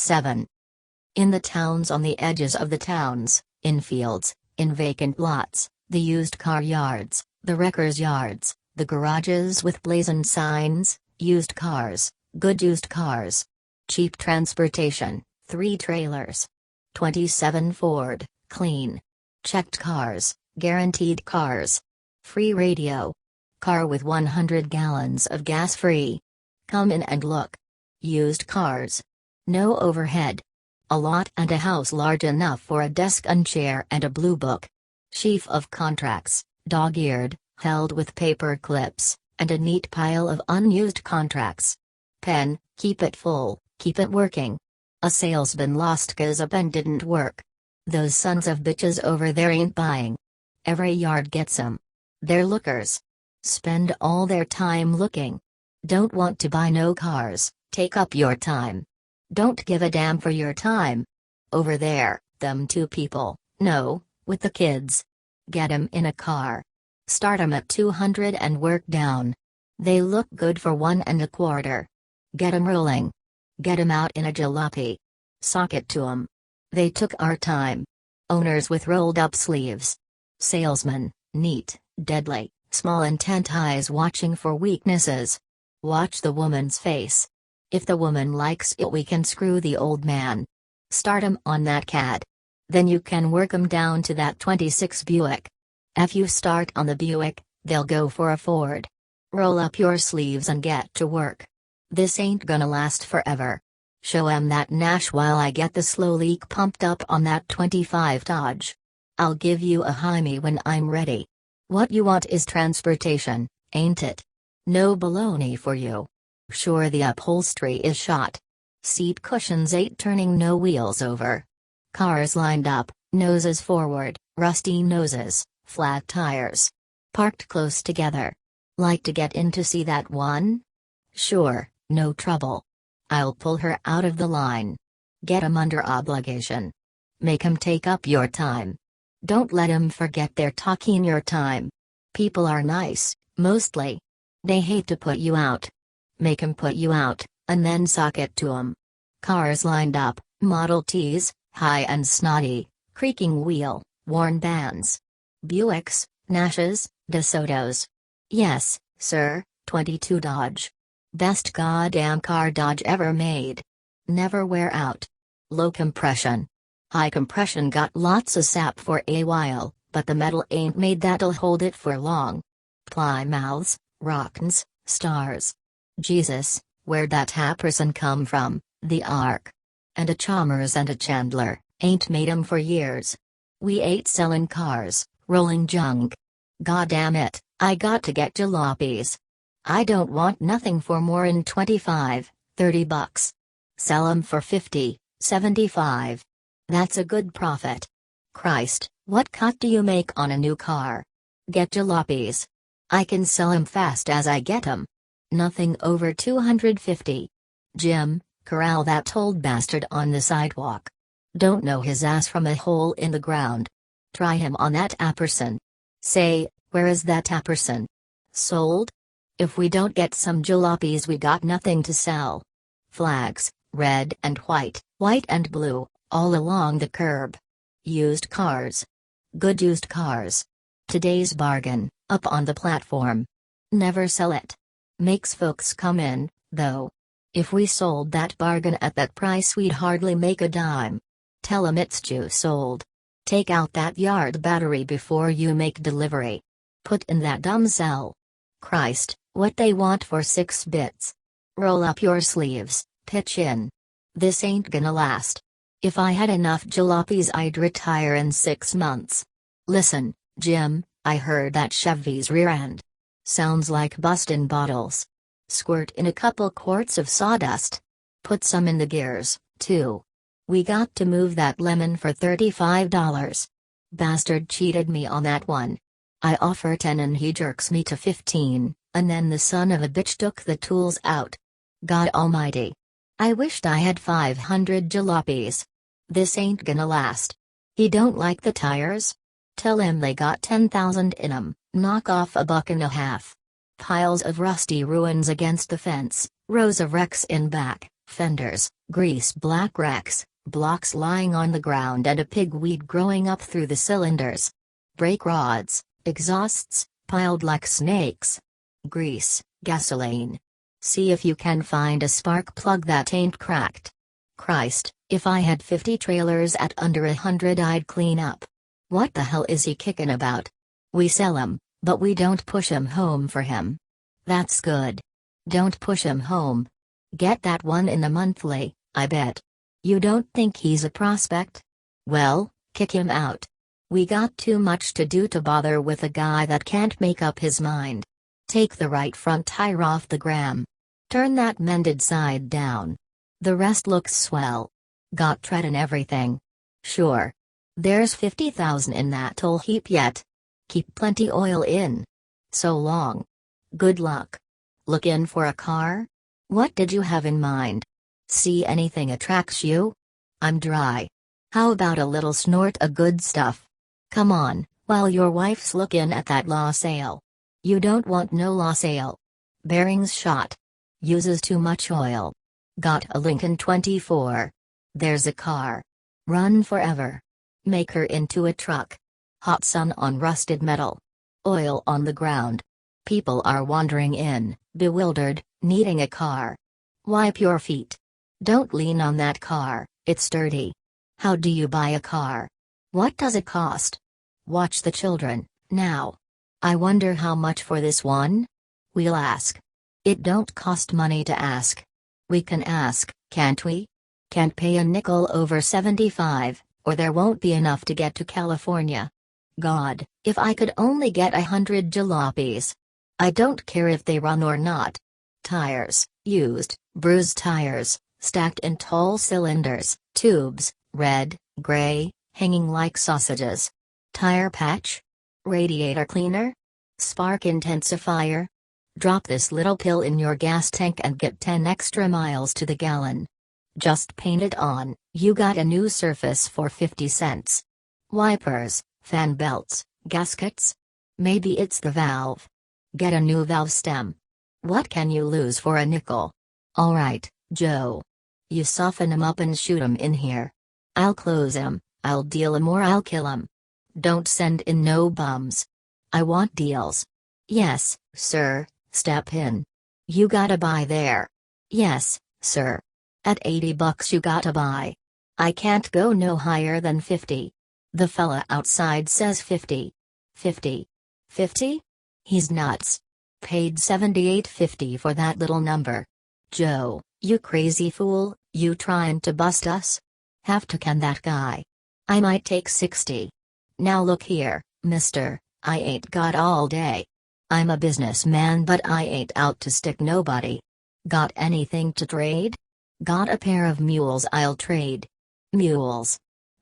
7. In the towns, on the edges of the towns, in fields, in vacant lots, the used car yards, the wreckers' yards, the garages with blazoned signs, used cars, good used cars. Cheap transportation, 3 trailers. 27 Ford, clean. Checked cars, guaranteed cars. Free radio. Car with 100 gallons of gas free. Come in and look. Used cars. No overhead. A lot and a house large enough for a desk and chair and a blue book. Sheaf of contracts, dog-eared, held with paper clips, and a neat pile of unused contracts. Pen, keep it full, keep it working. A salesman lost 'cause a pen didn't work. Those sons of bitches over there ain't buying. Every yard gets 'em. They're lookers. Spend all their time looking. Don't want to buy no cars, take up your time. Don't give a damn for your time. Over there, them 2 people, no, with the kids. Get 'em in a car. Start 'em at 200 and work down. They look good for 1.25. Get 'em rolling. Get 'em out in a jalopy. Sock it to 'em. They took our time. Owners with rolled up sleeves. Salesmen, neat, deadly, small intent eyes watching for weaknesses. Watch the woman's face. If the woman likes it, we can screw the old man. Start 'em on that cad. Then you can work 'em down to that 26 Buick. If you start on the Buick, they'll go for a Ford. Roll up your sleeves and get to work. This ain't gonna last forever. Show 'em that Nash while I get the slow leak pumped up on that 25 Dodge. I'll give you a Jaime when I'm ready. What you want is transportation, ain't it? No baloney for you. Sure, the upholstery is shot. Seat cushions ain't turning no wheels over. Cars lined up, noses forward, rusty noses, flat tires. Parked close together. Like to get in to see that one? Sure, no trouble. I'll pull her out of the line. Get 'em under obligation. Make 'em take up your time. Don't let 'em forget they're talking your time. People are nice, mostly. They hate to put you out. Make 'em put you out, and then sock it to 'em. Cars lined up, Model Ts, high and snotty, creaking wheel, worn bands. Buicks, Nashes, DeSotos. Yes, sir, 22 Dodge. Best goddamn car Dodge ever made. Never wear out. Low compression. High compression got lots of sap for a while, but the metal ain't made that'll hold it for long. Plymouths, Rockens, Stars. Jesus, where'd that Happerson come from? The Ark. And a Chalmers and a Chandler, ain't made 'em for years. We ain't sellin' cars, rolling junk. Goddamn it, I got to get jalopies. I don't want nothing for more'n 25, 30 bucks. Sell 'em for 50, 75. That's a good profit. Christ, what cut do you make on a new car? Get jalopies. I can sell 'em fast as I get 'em. Nothing over 250. Jim, corral that old bastard on the sidewalk. Don't know his ass from a hole in the ground. Try him on that Apperson. Say, where is that Apperson? Sold? If we don't get some jalopies, we got nothing to sell. Flags, red and white and blue, all along the curb. Used cars. Good used cars. Today's bargain, up on the platform. Never sell it. Makes folks come in, though. If we sold that bargain at that price, we'd hardly make a dime. Tell 'em it's Jew sold. Take out that yard battery before you make delivery. Put in that dumb cell. Christ, what they want for 6 bits. Roll up your sleeves, pitch in. This ain't gonna last. If I had enough jalopies, I'd retire in 6 months. Listen, Jim, I heard that Chevy's rear end. Sounds like bustin' bottles. Squirt in a couple quarts of sawdust. Put some in the gears, too. We got to move that lemon for $35. Bastard cheated me on that one. I offer 10 and he jerks me to 15, and then the son of a bitch took the tools out. God almighty. I wished I had 500 jalopies. This ain't gonna last. He don't like the tires? Tell him they got 10,000 in 'em, knock off $1.50. Piles of rusty ruins against the fence, rows of wrecks in back, Fenders, grease black wrecks, blocks lying on the ground and a pigweed growing up through the cylinders. Brake rods, exhausts, piled like snakes. Grease, gasoline. See if you can find a spark plug that ain't cracked. Christ, if I had 50 trailers at under 100 I'd clean up. What the hell is he kicking about? We sell 'em, but we don't push 'em home for him. That's good. Don't push him home. Get that one in the monthly, I bet. You don't think he's a prospect? Well, kick him out. We got too much to do to bother with a guy that can't make up his mind. Take the right front tire off the gram. Turn that mended side down. The rest looks swell. Got tread and everything. Sure. There's 50,000 in that toll heap yet. Keep plenty oil in. So long. Good luck. Lookin' for a car? What did you have in mind? See anything attracts you? I'm dry. How about a little snort of good stuff? Come on, while your wife's lookin' at that law sale. You don't want no law sale. Bearings shot. Uses too much oil. Got a Lincoln 24. There's a car. Run forever. Make her into a truck. Hot sun on rusted metal. Oil on the ground. People are wandering in, bewildered, needing a car. Wipe your feet. Don't lean on that car, it's sturdy. How do you buy a car? What does it cost? Watch the children, now. I wonder how much for this one? We'll ask. It don't cost money to ask. We can ask, can't we? Can't pay a nickel over 75, or there won't be enough to get to California. God, if I could only get 100 jalopies. I don't care if they run or not. Tires, used, bruised tires, stacked in tall cylinders, tubes, red, gray, hanging like sausages. Tire patch? Radiator cleaner? Spark intensifier? Drop this little pill in your gas tank and get 10 extra miles to the gallon. Just paint it on, you got a new surface for 50 cents. Wipers, fan belts, gaskets? Maybe it's the valve. Get a new valve stem. What can you lose for a nickel? Alright, Joe. You soften 'em up and shoot 'em in here. I'll close 'em, I'll deal 'em or I'll kill 'em. Don't send in no bums. I want deals. Yes, sir, step in. You gotta buy there. Yes, sir. At $80 you gotta buy. I can't go no higher than 50. The fella outside says 50. 50. 50? He's nuts. Paid $78.50 for that little number. Joe, you crazy fool, you trying to bust us? Have to can that guy. I might take 60. Now look here, mister, I ain't got all day. I'm a businessman but I ain't out to stick nobody. Got anything to trade? Got a pair of mules I'll trade. Mules.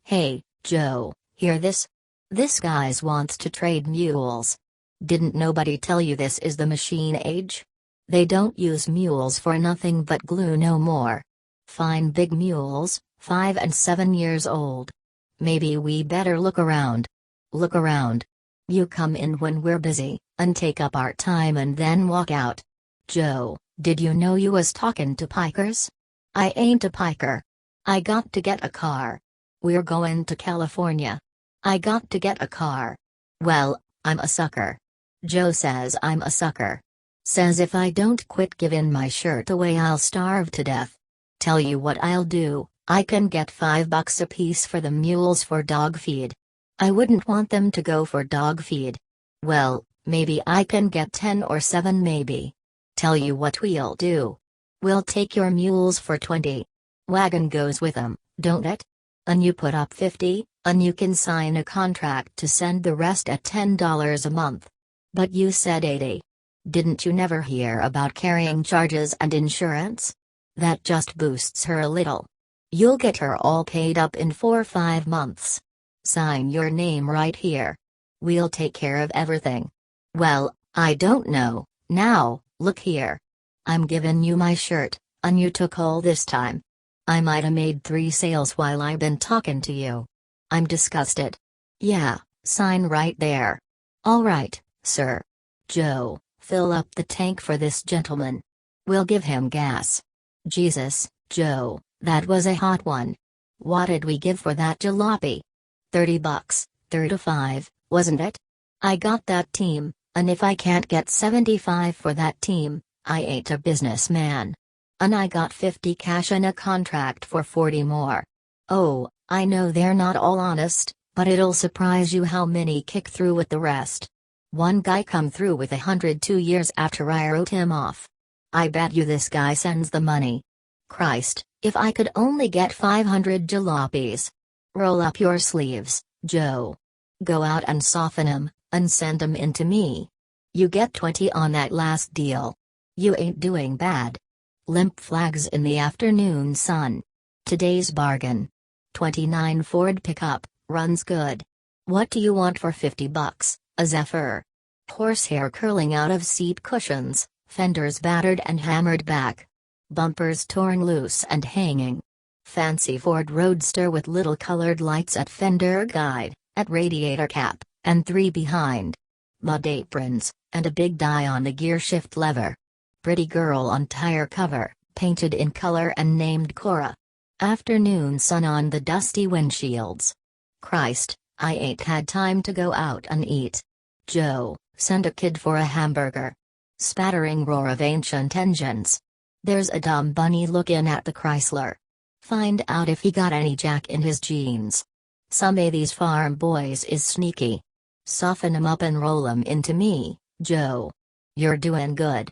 Hey, Joe, hear this? This guy's wants to trade mules. Didn't nobody tell you this is the machine age? They don't use mules for nothing but glue no more. Fine big mules, 5 and 7 years old. Maybe we better look around. Look around. You come in when we're busy, and take up our time and then walk out. Joe, did you know you was talking to pikers? I ain't a piker. I got to get a car. We're going to California. I got to get a car. Well, I'm a sucker. Joe says I'm a sucker. Says if I don't quit giving my shirt away I'll starve to death. Tell you what I'll do, I can get $5 a piece for the mules for dog feed. I wouldn't want them to go for dog feed. Well, maybe I can get 10 or 7 maybe. Tell you what we'll do. We'll take your mules for 20. Wagon goes with 'em, don't it? And you put up 50, and you can sign a contract to send the rest at $10 a month. But you said 80. Didn't you never hear about carrying charges and insurance? That just boosts her a little. You'll get her all paid up in 4 or 5 months. Sign your name right here. We'll take care of everything. Well, I don't know, now, look here. I'm giving you my shirt, and you took all this time. I mighta made 3 sales while I been talking to you. I'm disgusted. Yeah, sign right there. All right, sir. Joe, fill up the tank for this gentleman. We'll give him gas. Jesus, Joe, that was a hot one. What did we give for that jalopy? $30, 35, wasn't it? I got that team, and if I can't get 75 for that team, I ain't a businessman. And I got 50 cash and a contract for 40 more. Oh, I know they're not all honest, but it'll surprise you how many kick through with the rest. One guy come through with 102 years after I wrote him off. I bet you this guy sends the money. Christ, if I could only get 500 jalopies. Roll up your sleeves, Joe. Go out and soften 'em, and send 'em in to me. You get 20 on that last deal. You ain't doing bad. Limp flags in the afternoon sun. Today's bargain. 29 Ford pickup, runs good. What do you want for $50, a Zephyr? Horsehair curling out of seat cushions, fenders battered and hammered back. Bumpers torn loose and hanging. Fancy Ford Roadster with little colored lights at fender guide, at radiator cap, and 3 behind. Mud aprons, and a big die on the gear shift lever. Pretty girl on tire cover, painted in color and named Cora. Afternoon sun on the dusty windshields. Christ, I ain't had time to go out and eat. Joe, send a kid for a hamburger. Spattering roar of ancient engines. There's a dumb bunny looking at the Chrysler. Find out if he got any jack in his jeans. Some of these farm boys is sneaky. Soften 'em up and roll 'em into me, Joe. You're doing good.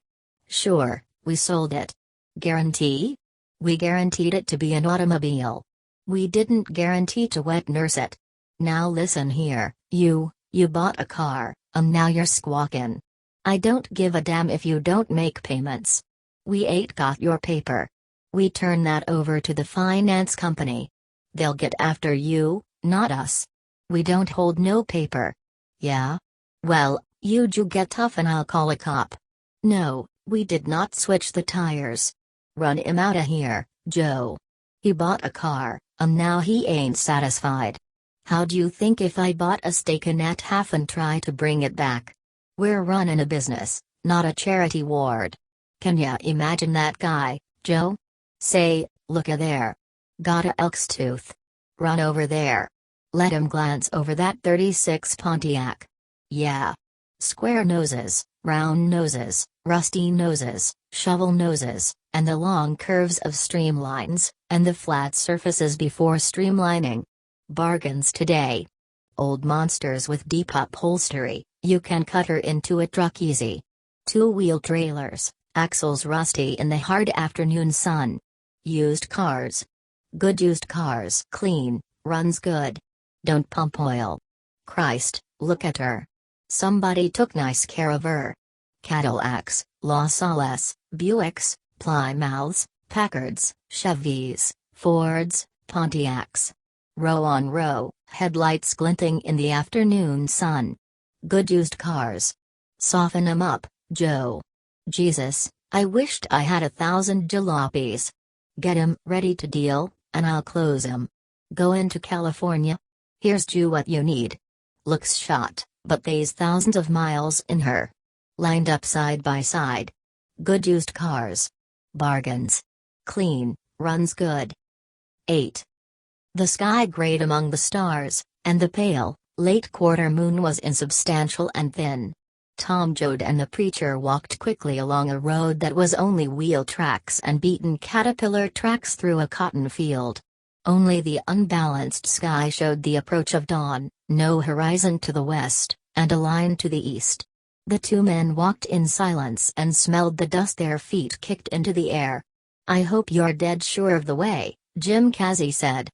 Sure, we sold it. Guarantee? We guaranteed it to be an automobile. We didn't guarantee to wet nurse it. Now listen here, you bought a car, and now you're squawking. I don't give a damn if you don't make payments. We ain't got your paper. We turn that over to the finance company. They'll get after you, not us. We don't hold no paper. Yeah? Well, you get tough and I'll call a cop. No, we did not switch the tires. Run him outta here, Joe. He bought a car, and now he ain't satisfied. How'd you think if I bought a steak in at half and try to bring it back? We're running a business, not a charity ward. Can ya imagine that guy, Joe? Say, looka there. Got a elk's tooth. Run over there. Let him glance over that 36 Pontiac. Yeah. Square noses, round noses, rusty noses, shovel noses, and the long curves of streamlines, and the flat surfaces before streamlining. Bargains today. Old monsters with deep upholstery, you can cut her into a truck easy. 2-wheel trailers, axles rusty in the hard afternoon sun. Used cars. Good used cars. Clean, runs good. Don't pump oil. Christ, look at her. Somebody took nice care of her. Cadillacs, Los Angeles, Buicks, Plymouths, Packards, Chevys, Fords, Pontiacs. Row on row, headlights glinting in the afternoon sun. Good used cars. Soften 'em up, Joe. Jesus, I wished I had 1,000 jalopies. Get 'em ready to deal, and I'll close 'em. Goin' to California? Here's you what you need. Looks shot, but they's thousands of miles in her. Lined up side by side. Good used cars. Bargains. Clean, runs good. 8. The sky grayed among the stars, and the pale, late quarter moon was insubstantial and thin. Tom Joad and the preacher walked quickly along a road that was only wheel tracks and beaten caterpillar tracks through a cotton field. Only the unbalanced sky showed the approach of dawn, no horizon to the west, and a line to the east. The two men walked in silence and smelled the dust their feet kicked into the air. I hope you're dead sure of the way, Jim Casey said.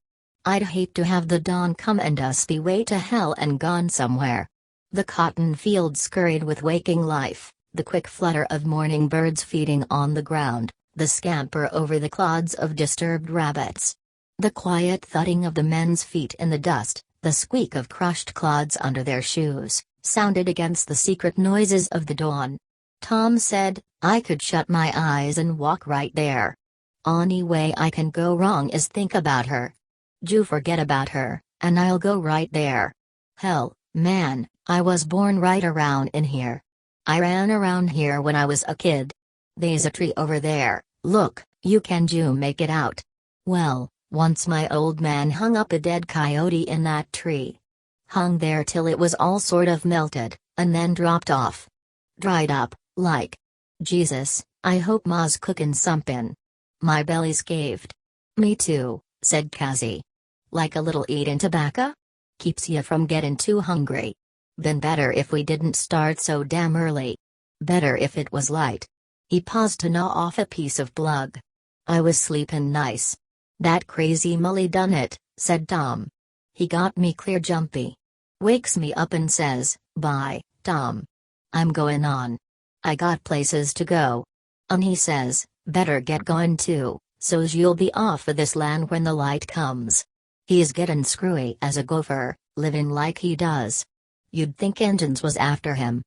I'd hate to have the dawn come and us be way to hell and gone somewhere. The cotton field scurried with waking life, the quick flutter of morning birds feeding on the ground, the scamper over the clods of disturbed rabbits. The quiet thudding of the men's feet in the dust, the squeak of crushed clods under their shoes, sounded against the secret noises of the dawn. Tom said, I could shut my eyes and walk right there. Only way I can go wrong is think about her. You forget about her, and I'll go right there. Hell, man, I was born right around in here. I ran around here when I was a kid. There's a tree over there, look, You can you make it out? Well, once my old man hung up a dead coyote in that tree. Hung there till it was all sort of melted, and then dropped off. Dried up, like. Jesus, I hope ma's cookin' somethin'. My belly's caved. Me too, said Cassie. Like a little eatin' tobacco? Keeps ya from gettin' too hungry. Been better if we didn't start so damn early. Better if it was light. He paused to gnaw off a piece of plug. I was sleepin' nice. That crazy Mully done it, said Tom. He got me clear jumpy. Wakes me up and says, bye, Tom. I'm goin' on. I got places to go. And he says, better get goin' too, so's you'll be off of this land when the light comes. He's gettin' screwy as a gopher, livin' like he does. You'd think Injuns was after him.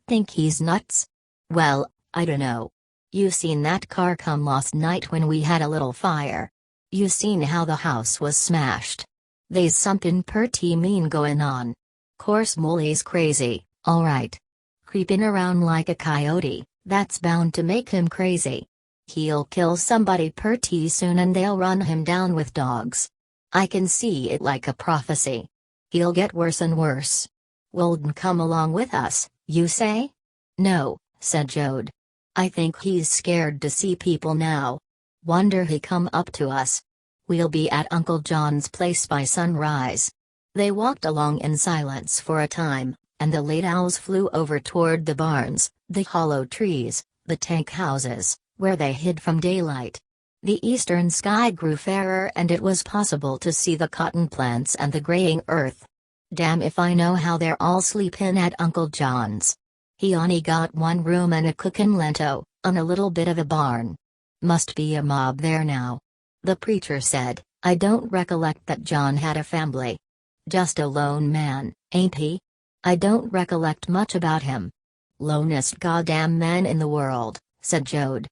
Think he's nuts? Well, I dunno. You seen that car come last night when we had a little fire. You seen how the house was smashed. They's somethin' purty mean goin' on. Course Mully's crazy, alright. Creepin' around like a coyote, that's bound to make him crazy. He'll kill somebody purty soon and they'll run him down with dogs. I can see it like a prophecy. He'll get worse and worse. Will'd come along with us, you say? No, said Jode. I think he's scared to see people now. Wonder he come up to us. We'll be at Uncle John's place by sunrise. They walked along in silence for a time, and the late owls flew over toward the barns, the hollow trees, the tank houses, where they hid from daylight. The eastern sky grew fairer and it was possible to see the cotton plants and the graying earth. Damn if I know how they're all sleepin' at Uncle John's. He only got one room and a cookin' lento, and a little bit of a barn. Must be a mob there now. The preacher said, I don't recollect that John had a family. Just a lone man, ain't he? I don't recollect much about him. Lonest goddamn man in the world, said Jode.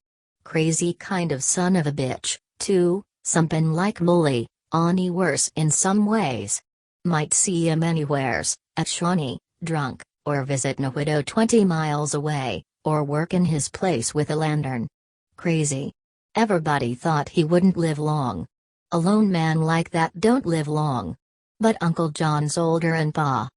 Crazy kind of son of a bitch, too, somethin' like Mully, only worse in some ways. Might see him anywheres, at Shawnee, drunk, or visitin' a widow 20 miles away, or work in his place with a lantern. Crazy. Everybody thought he wouldn't live long. A lone man like that don't live long. But Uncle John's older and Pa.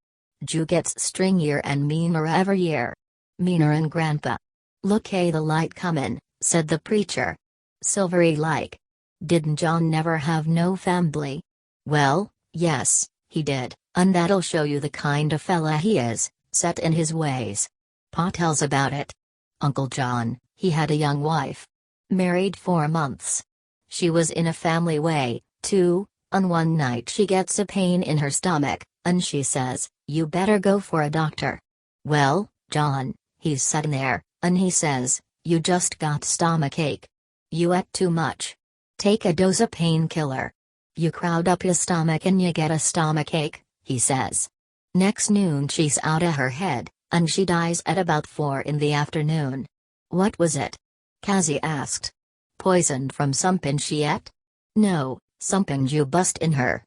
Jew gets stringier and meaner every year. Meaner'n Grandpa. Look the light comin', said the preacher. Silvery like. Didn't John never have no family? Well, yes, he did, and that'll show you the kind of fella he is, set in his ways. Pa tells about it. Uncle John, he had a young wife. Married 4 months. She was in a family way, too, and one night she gets a pain in her stomach, and she says, you better go for a doctor. Well, John, he's sitting there, and he says, you just got stomachache. You ate too much. Take a dose of painkiller. You crowd up your stomach and you get a stomachache, he says. Next noon she's out of her head, and she dies at about 4 in the afternoon. What was it? Cassie asked. Poisoned from somethin' she ate? No, somethin' you bust in her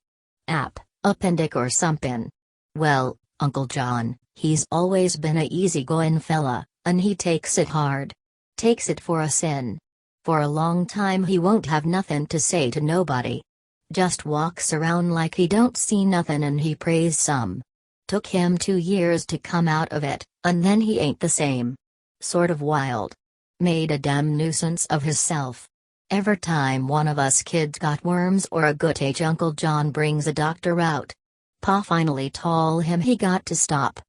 appendix or somethin'. Well, Uncle John, he's always been a easygoin' fella, and he takes it hard. Takes it for a sin. For a long time he won't have nothin' to say to nobody. Just walks around like he don't see nothin' and he prays some. Took him 2 years to come out of it, and then he ain't the same. Sort of wild. Made a damn nuisance of hisself. Every time one of us kids got worms or a good ache, Uncle John brings a doctor out. Pa finally told him he got to stop.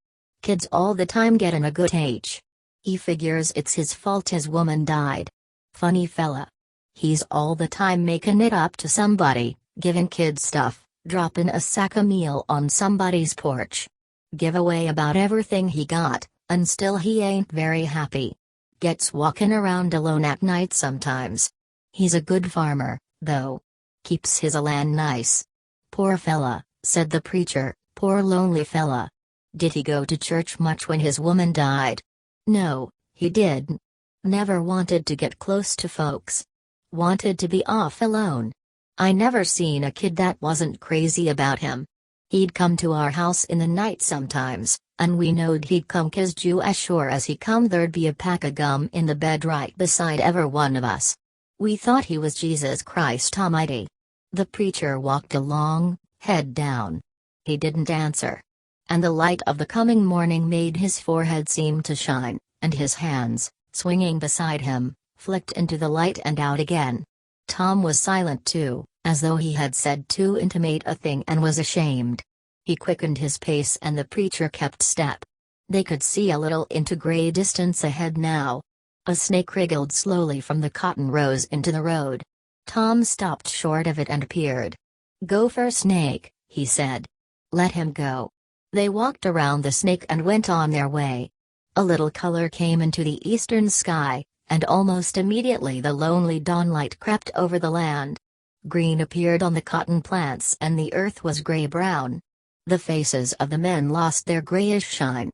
Kids all the time gettin' a good ache. He figures it's his fault his woman died. Funny fella. He's all the time making it up to somebody, giving kids stuff, dropping a sack of meal on somebody's porch. Give away about everything he got, and still he ain't very happy. Gets walking around alone at night sometimes. He's a good farmer, though. Keeps his land nice. Poor fella, said the preacher, poor lonely fella. Did he go to church much when his woman died? No, he didn't. Never wanted to get close to folks. Wanted to be off alone. I never seen a kid that wasn't crazy about him. He'd come to our house in the night sometimes, and we knowed he'd come 'cause Jew as sure as he come there'd be a pack of gum in the bed right beside every one of us. We thought he was Jesus Christ Almighty." The preacher walked along, head down. He didn't answer. And the light of the coming morning made his forehead seem to shine, and his hands, swinging beside him, flicked into the light and out again. Tom was silent too, as though he had said too intimate a thing and was ashamed. He quickened his pace and the preacher kept step. They could see a little into gray distance ahead now. A snake wriggled slowly from the cotton rows into the road. Tom stopped short of it and peered. "Gopher snake," he said. "Let him go." They walked around the snake and went on their way. A little color came into the eastern sky, and almost immediately the lonely dawnlight crept over the land. Green appeared on the cotton plants and the earth was gray-brown. The faces of the men lost their grayish shine.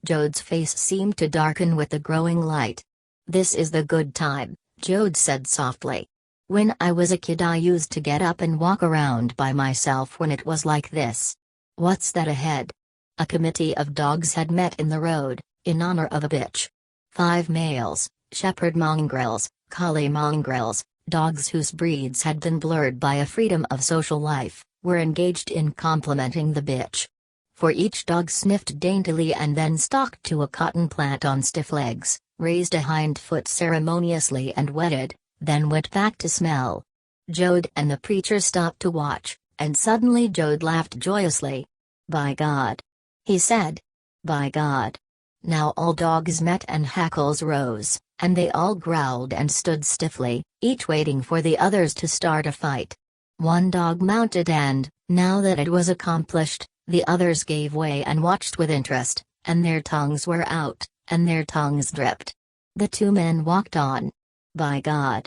Jode's face seemed to darken with the growing light. "This is the good time," Jode said softly. "When I was a kid I used to get up and walk around by myself when it was like this." "What's that ahead?" A committee of dogs had met in the road, in honor of a bitch. 5 males, shepherd mongrels, collie mongrels, dogs whose breeds had been blurred by a freedom of social life, were engaged in complimenting the bitch. For each dog sniffed daintily and then stalked to a cotton plant on stiff legs, raised a hind foot ceremoniously and wetted, then went back to smell. Jode and the preacher stopped to watch, and suddenly Jode laughed joyously. "By God!" he said. "By God!" Now all dogs met and hackles rose, and they all growled and stood stiffly, each waiting for the others to start a fight. One dog mounted and, now that it was accomplished, the others gave way and watched with interest, and their tongues were out, and their tongues dripped. The 2 men walked on. "By God!"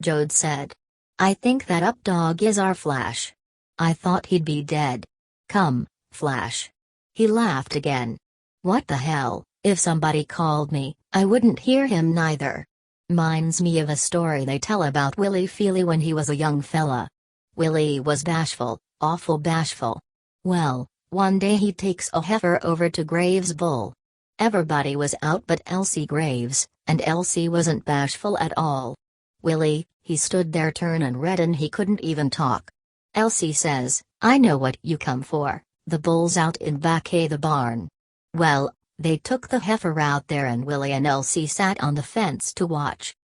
Jode said. "I think that up dog is our Flash. I thought he'd be dead. Come, Flash." He laughed again. "What the hell, if somebody called me, I wouldn't hear him neither. Minds me of a story they tell about Willie Feely when he was a young fella. Willie was bashful, awful bashful. Well, one day he takes a heifer over to Graves' bull. Everybody was out but Elsie Graves, and Elsie wasn't bashful at all. Willie, he stood there turn and red and he couldn't even talk. Elsie says, 'I know what you come for, the bull's out in back of the barn.' Well, they took the heifer out there and Willie and Elsie sat on the fence to watch.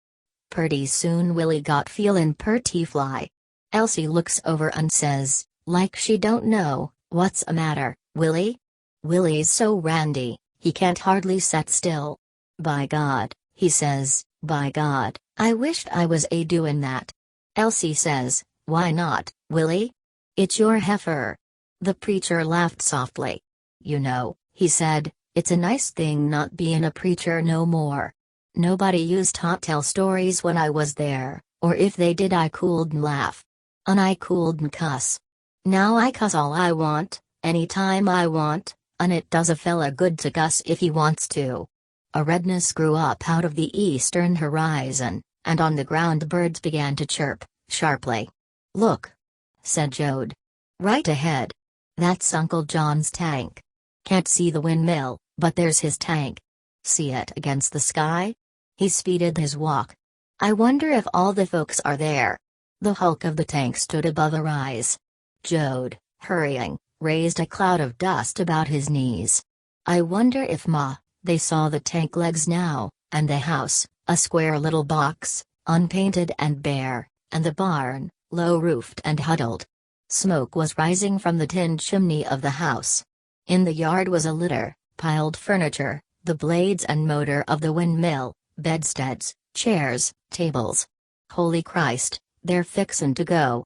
Purty soon Willie got feelin' purty fly. Elsie looks over and says, like she don't know, 'What's a matter, Willie?' Willie's so randy, he can't hardly set still. 'By God,' he says, 'by God, I wished I was doin' that.' Elsie says, 'Why not, Willie? It's your heifer.' The preacher laughed softly. 'You know,' he said, 'it's a nice thing not bein' a preacher no more. Nobody used to tell stories when I was there, or if they did I couldn't laugh. And I couldn't cuss. Now I cuss all I want, anytime I want, and it does a fella good to cuss if he wants to.' A redness grew up out of the eastern horizon, and on the ground birds began to chirp, sharply. 'Look,' said Jode. 'Right ahead. That's Uncle John's tank. Can't see the windmill, but there's his tank. See it against the sky?' He speeded his walk. 'I wonder if all the folks are there.' The hulk of the tank stood above a rise. Jode, hurrying, raised a cloud of dust about his knees. 'I wonder if they saw the tank legs now, and the house, a square little box, unpainted and bare, and the barn, low-roofed and huddled.' Smoke was rising from the tin chimney of the house. In the yard was a litter, piled furniture, the blades and motor of the windmill, bedsteads, chairs, tables. 'Holy Christ, they're fixin' to go,'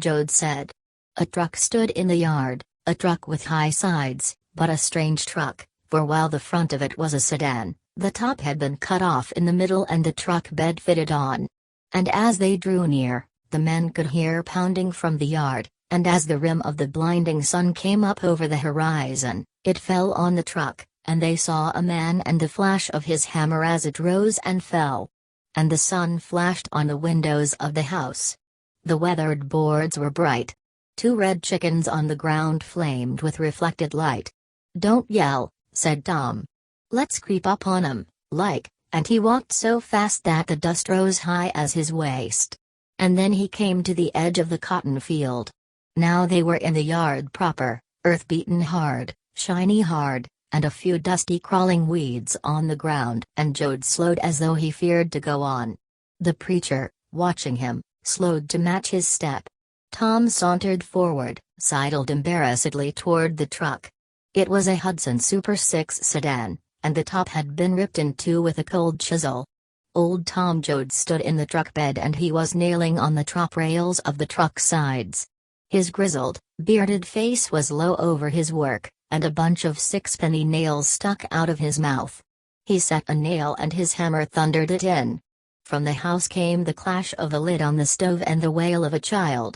Jode said. A truck stood in the yard, a truck with high sides, but a strange truck, for while the front of it was a sedan, the top had been cut off in the middle and the truck bed fitted on. And as they drew near, the men could hear pounding from the yard, and as the rim of the blinding sun came up over the horizon, it fell on the truck, and they saw a man and the flash of his hammer as it rose and fell. And the sun flashed on the windows of the house. The weathered boards were bright. 2 red chickens on the ground flamed with reflected light. 'Don't yell,' said Tom. 'Let's creep up on 'em, like, and he walked so fast that the dust rose high as his waist. And then he came to the edge of the cotton field. Now they were in the yard proper, earth-beaten hard, shiny hard, and a few dusty crawling weeds on the ground, and Jode slowed as though he feared to go on. The preacher, watching him, slowed to match his step. Tom sauntered forward, sidled embarrassedly toward the truck. It was a Hudson Super 6 sedan, and the top had been ripped in two with a cold chisel. Old Tom Jode stood in the truck bed and he was nailing on the top rails of the truck sides. His grizzled, bearded face was low over his work, and a bunch of sixpenny nails stuck out of his mouth. He set a nail and his hammer thundered it in. From the house came the clash of a lid on the stove and the wail of a child.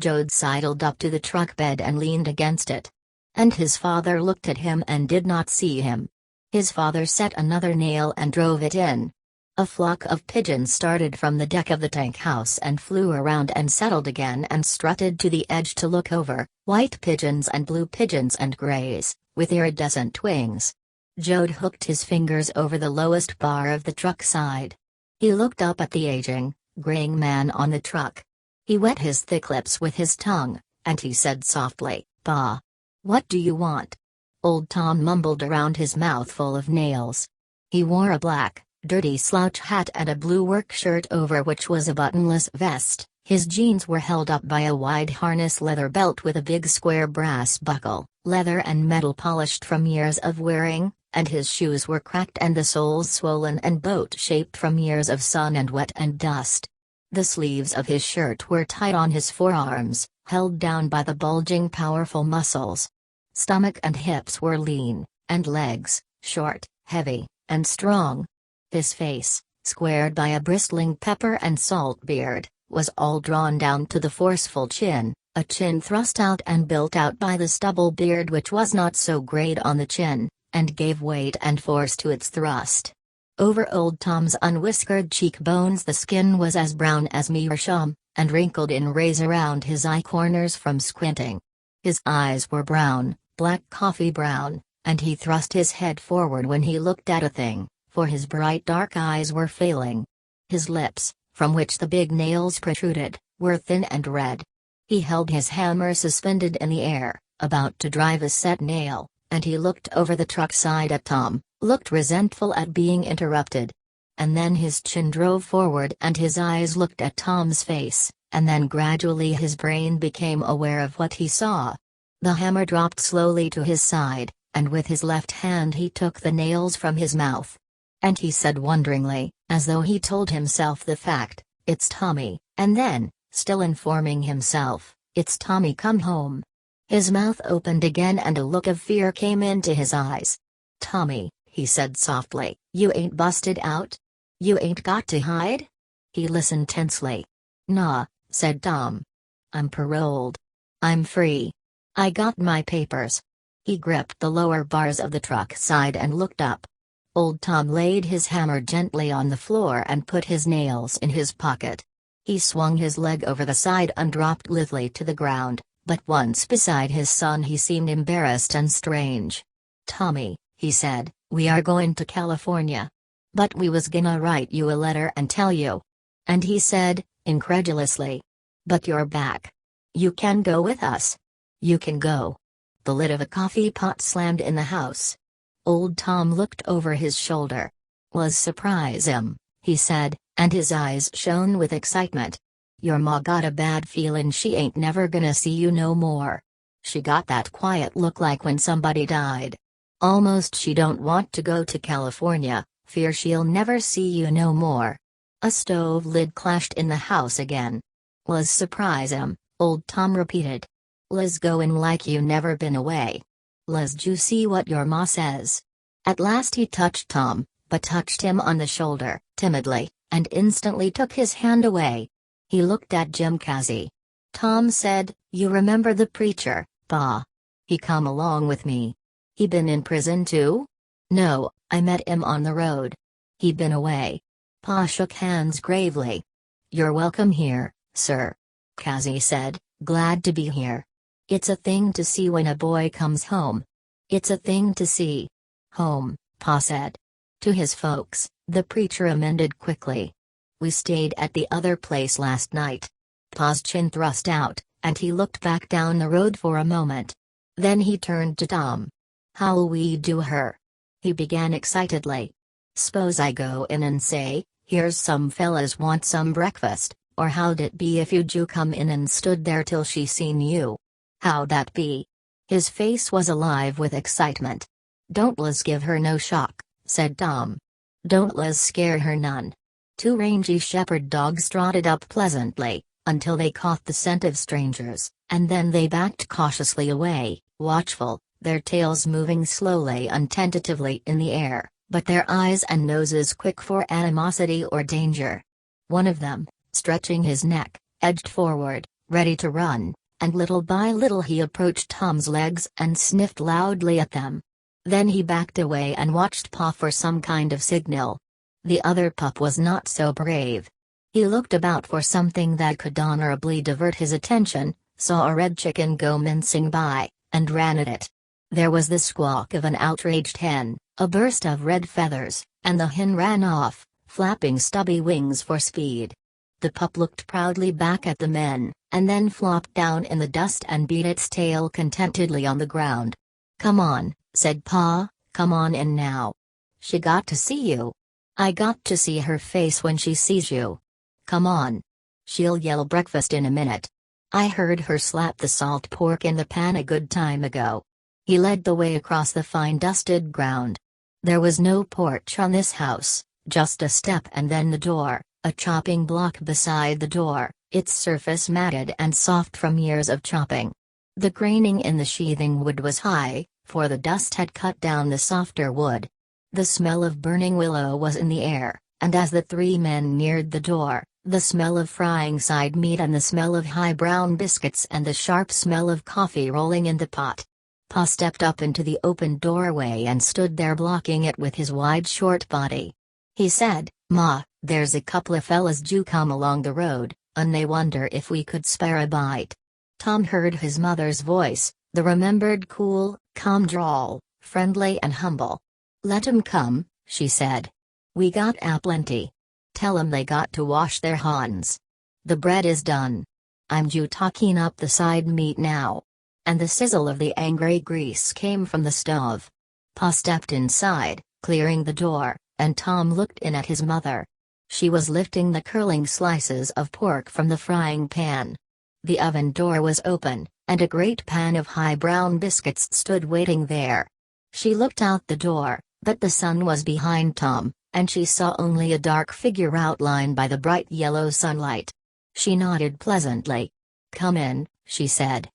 Jode sidled up to the truck bed and leaned against it. And his father looked at him and did not see him. His father set another nail and drove it in. A flock of pigeons started from the deck of the tank house and flew around and settled again and strutted to the edge to look over, white pigeons and blue pigeons and grays, with iridescent wings. Jode hooked his fingers over the lowest bar of the truck side. He looked up at the aging, graying man on the truck. He wet his thick lips with his tongue, and he said softly, "Pa. What do you want?" Old Tom mumbled around his mouth full of nails. He wore a black, dirty slouch hat and a blue work shirt over which was a buttonless vest. His jeans were held up by a wide harness leather belt with a big square brass buckle, leather and metal polished from years of wearing, and his shoes were cracked and the soles swollen and boat-shaped from years of sun and wet and dust. The sleeves of his shirt were tight on his forearms, held down by the bulging powerful muscles. Stomach and hips were lean, and legs, short, heavy, and strong. His face, squared by a bristling pepper and salt beard, was all drawn down to the forceful chin, a chin thrust out and built out by the stubble beard which was not so grayed on the chin, and gave weight and force to its thrust. Over old Tom's unwhiskered cheekbones the skin was as brown as meerschaum, and wrinkled in rays around his eye corners from squinting. His eyes were brown, black coffee brown, and he thrust his head forward when he looked at a thing, for his bright dark eyes were failing. His lips, from which the big nails protruded, were thin and red. He held his hammer suspended in the air, about to drive a set nail, and he looked over the truck side at Tom, looked resentful at being interrupted. And then his chin drove forward and his eyes looked at Tom's face, and then gradually his brain became aware of what he saw. The hammer dropped slowly to his side, and with his left hand he took the nails from his mouth. And he said wonderingly, as though he told himself the fact, "It's Tommy," and then, still informing himself, "It's Tommy come home." His mouth opened again and a look of fear came into his eyes. "Tommy," he said softly, "you ain't busted out? You ain't got to hide?" He listened tensely. "Nah," said Tom. "I'm paroled. I'm free. I got my papers." He gripped the lower bars of the truck side and looked up. Old Tom laid his hammer gently on the floor and put his nails in his pocket. He swung his leg over the side and dropped lithely to the ground, but once beside his son he seemed embarrassed and strange. "Tommy," he said, "we are going to California. But we was gonna write you a letter and tell you." And he said, incredulously, "But you're back. You can go with us. You can go." The lid of a coffee pot slammed in the house. Old Tom looked over his shoulder. "Was surprise him," he said, and his eyes shone with excitement. "Your ma got a bad feelin' she ain't never gonna see you no more. She got that quiet look like when somebody died. Almost she don't want to go to California, fear she'll never see you no more." A stove lid clashed in the house again. "Was surprise him," old Tom repeated. "Liz goin' like you never been away. Liz, you see what your ma says?" At last he touched Tom, but touched him on the shoulder, timidly, and instantly took his hand away. He looked at Jim Casey. Tom said, "You remember the preacher, Pa? He come along with me. He been in prison too?" "No, I met him on the road. He been away." Pa shook hands gravely. "You're welcome here, sir," Casey said, "glad to be here. It's a thing to see when a boy comes home. It's a thing to see." "Home," Pa said. To his folks, the preacher amended quickly. "We stayed at the other place last night." Pa's chin thrust out, and he looked back down the road for a moment. Then he turned to Tom. "How'll we do her?" he began excitedly. "S'pose I go in and say, 'Here's some fellas want some breakfast,' or how'd it be if you come in and stood there till she seen you? How'd that be?" His face was alive with excitement. "Don't let's give her no shock," said Tom. "Don't let's scare her none." Two rangy shepherd dogs trotted up pleasantly, until they caught the scent of strangers, and then they backed cautiously away, watchful, their tails moving slowly and tentatively in the air, but their eyes and noses quick for animosity or danger. One of them, stretching his neck, edged forward, ready to run, and little by little he approached Tom's legs and sniffed loudly at them. Then he backed away and watched Pa for some kind of signal. The other pup was not so brave. He looked about for something that could honorably divert his attention, saw a red chicken go mincing by, and ran at it. There was the squawk of an outraged hen, a burst of red feathers, and the hen ran off, flapping stubby wings for speed. The pup looked proudly back at the men, and then flopped down in the dust and beat its tail contentedly on the ground. "Come on," said Pa, "come on in now. She got to see you. I got to see her face when she sees you. Come on. She'll yell breakfast in a minute. I heard her slap the salt pork in the pan a good time ago." He led the way across the fine dusted ground. There was no porch on this house, just a step and then the door, a chopping block beside the door, its surface matted and soft from years of chopping. The graining in the sheathing wood was high, for the dust had cut down the softer wood. The smell of burning willow was in the air, and as the three men neared the door, the smell of frying side meat and the smell of high brown biscuits and the sharp smell of coffee rolling in the pot. Pa stepped up into the open doorway and stood there blocking it with his wide short body. He said, "Ma, there's a couple of fellas due come along the road, and they wonder if we could spare a bite." Tom heard his mother's voice, the remembered cool, calm drawl, friendly and humble. "Let 'em come," she said. "We got plenty. Tell 'em they got to wash their hands. The bread is done. I'm due talking up the side meat now." And the sizzle of the angry grease came from the stove. Pa stepped inside, clearing the door, and Tom looked in at his mother. She was lifting the curling slices of pork from the frying pan. The oven door was open, and a great pan of high brown biscuits stood waiting there. She looked out the door, but the sun was behind Tom, and she saw only a dark figure outlined by the bright yellow sunlight. She nodded pleasantly. "Come in," she said.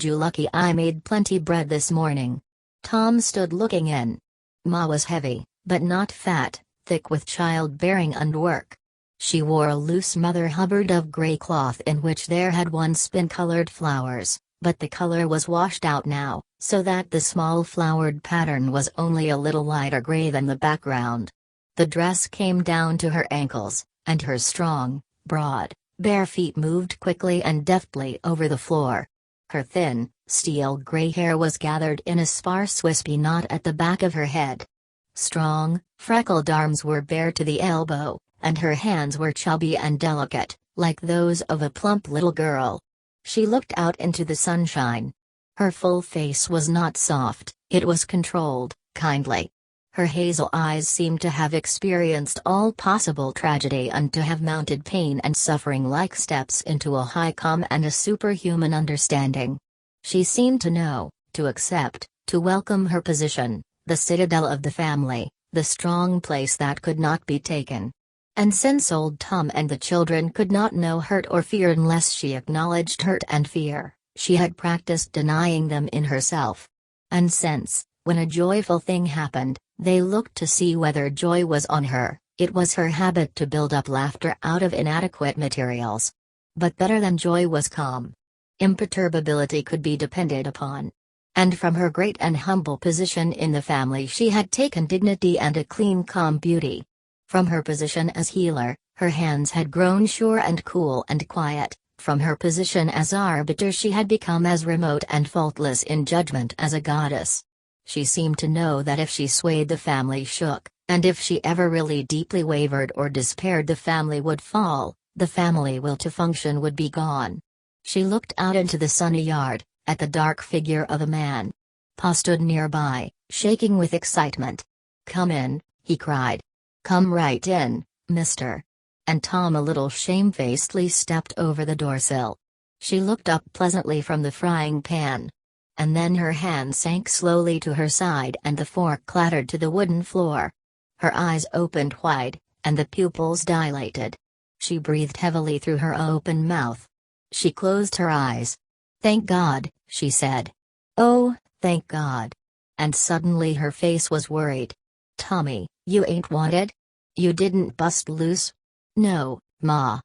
"You lucky I made plenty bread this morning." Tom stood looking in. Ma was heavy, but not fat, thick with childbearing and work. She wore a loose Mother Hubbard of gray cloth in which there had once been colored flowers, but the color was washed out now, so that the small flowered pattern was only a little lighter gray than the background. The dress came down to her ankles, and her strong, broad, bare feet moved quickly and deftly over the floor. Her thin, steel gray hair was gathered in a sparse wispy knot at the back of her head. Strong, freckled arms were bare to the elbow, and her hands were chubby and delicate, like those of a plump little girl. She looked out into the sunshine. Her full face was not soft, it was controlled, kindly. Her hazel eyes seemed to have experienced all possible tragedy and to have mounted pain and suffering like steps into a high calm and a superhuman understanding. She seemed to know, to accept, to welcome her position, the citadel of the family, the strong place that could not be taken. And since old Tom and the children could not know hurt or fear unless she acknowledged hurt and fear, she had practiced denying them in herself. And since, when a joyful thing happened, they looked to see whether joy was on her, it was her habit to build up laughter out of inadequate materials. But better than joy was calm. Imperturbability could be depended upon. And from her great and humble position in the family she had taken dignity and a clean calm beauty. From her position as healer, her hands had grown sure and cool and quiet. From her position as arbiter she had become as remote and faultless in judgment as a goddess. She seemed to know that if she swayed the family shook, And if she ever really deeply wavered or despaired, the family would fall, the family will to function would be gone. She looked out into the sunny yard, at the dark figure of a man. Pa stood nearby, shaking with excitement. "Come in," he cried. "Come right in, mister." And Tom a little shamefacedly stepped over the doorsill. She looked up pleasantly from the frying pan. And then her hand sank slowly to her side and the fork clattered to the wooden floor. Her eyes opened wide, and the pupils dilated. She breathed heavily through her open mouth. She closed her eyes. "Thank God," she said. "Oh, thank God." And suddenly her face was worried. "Tommy, you ain't wanted? You didn't bust loose?" "No, Ma.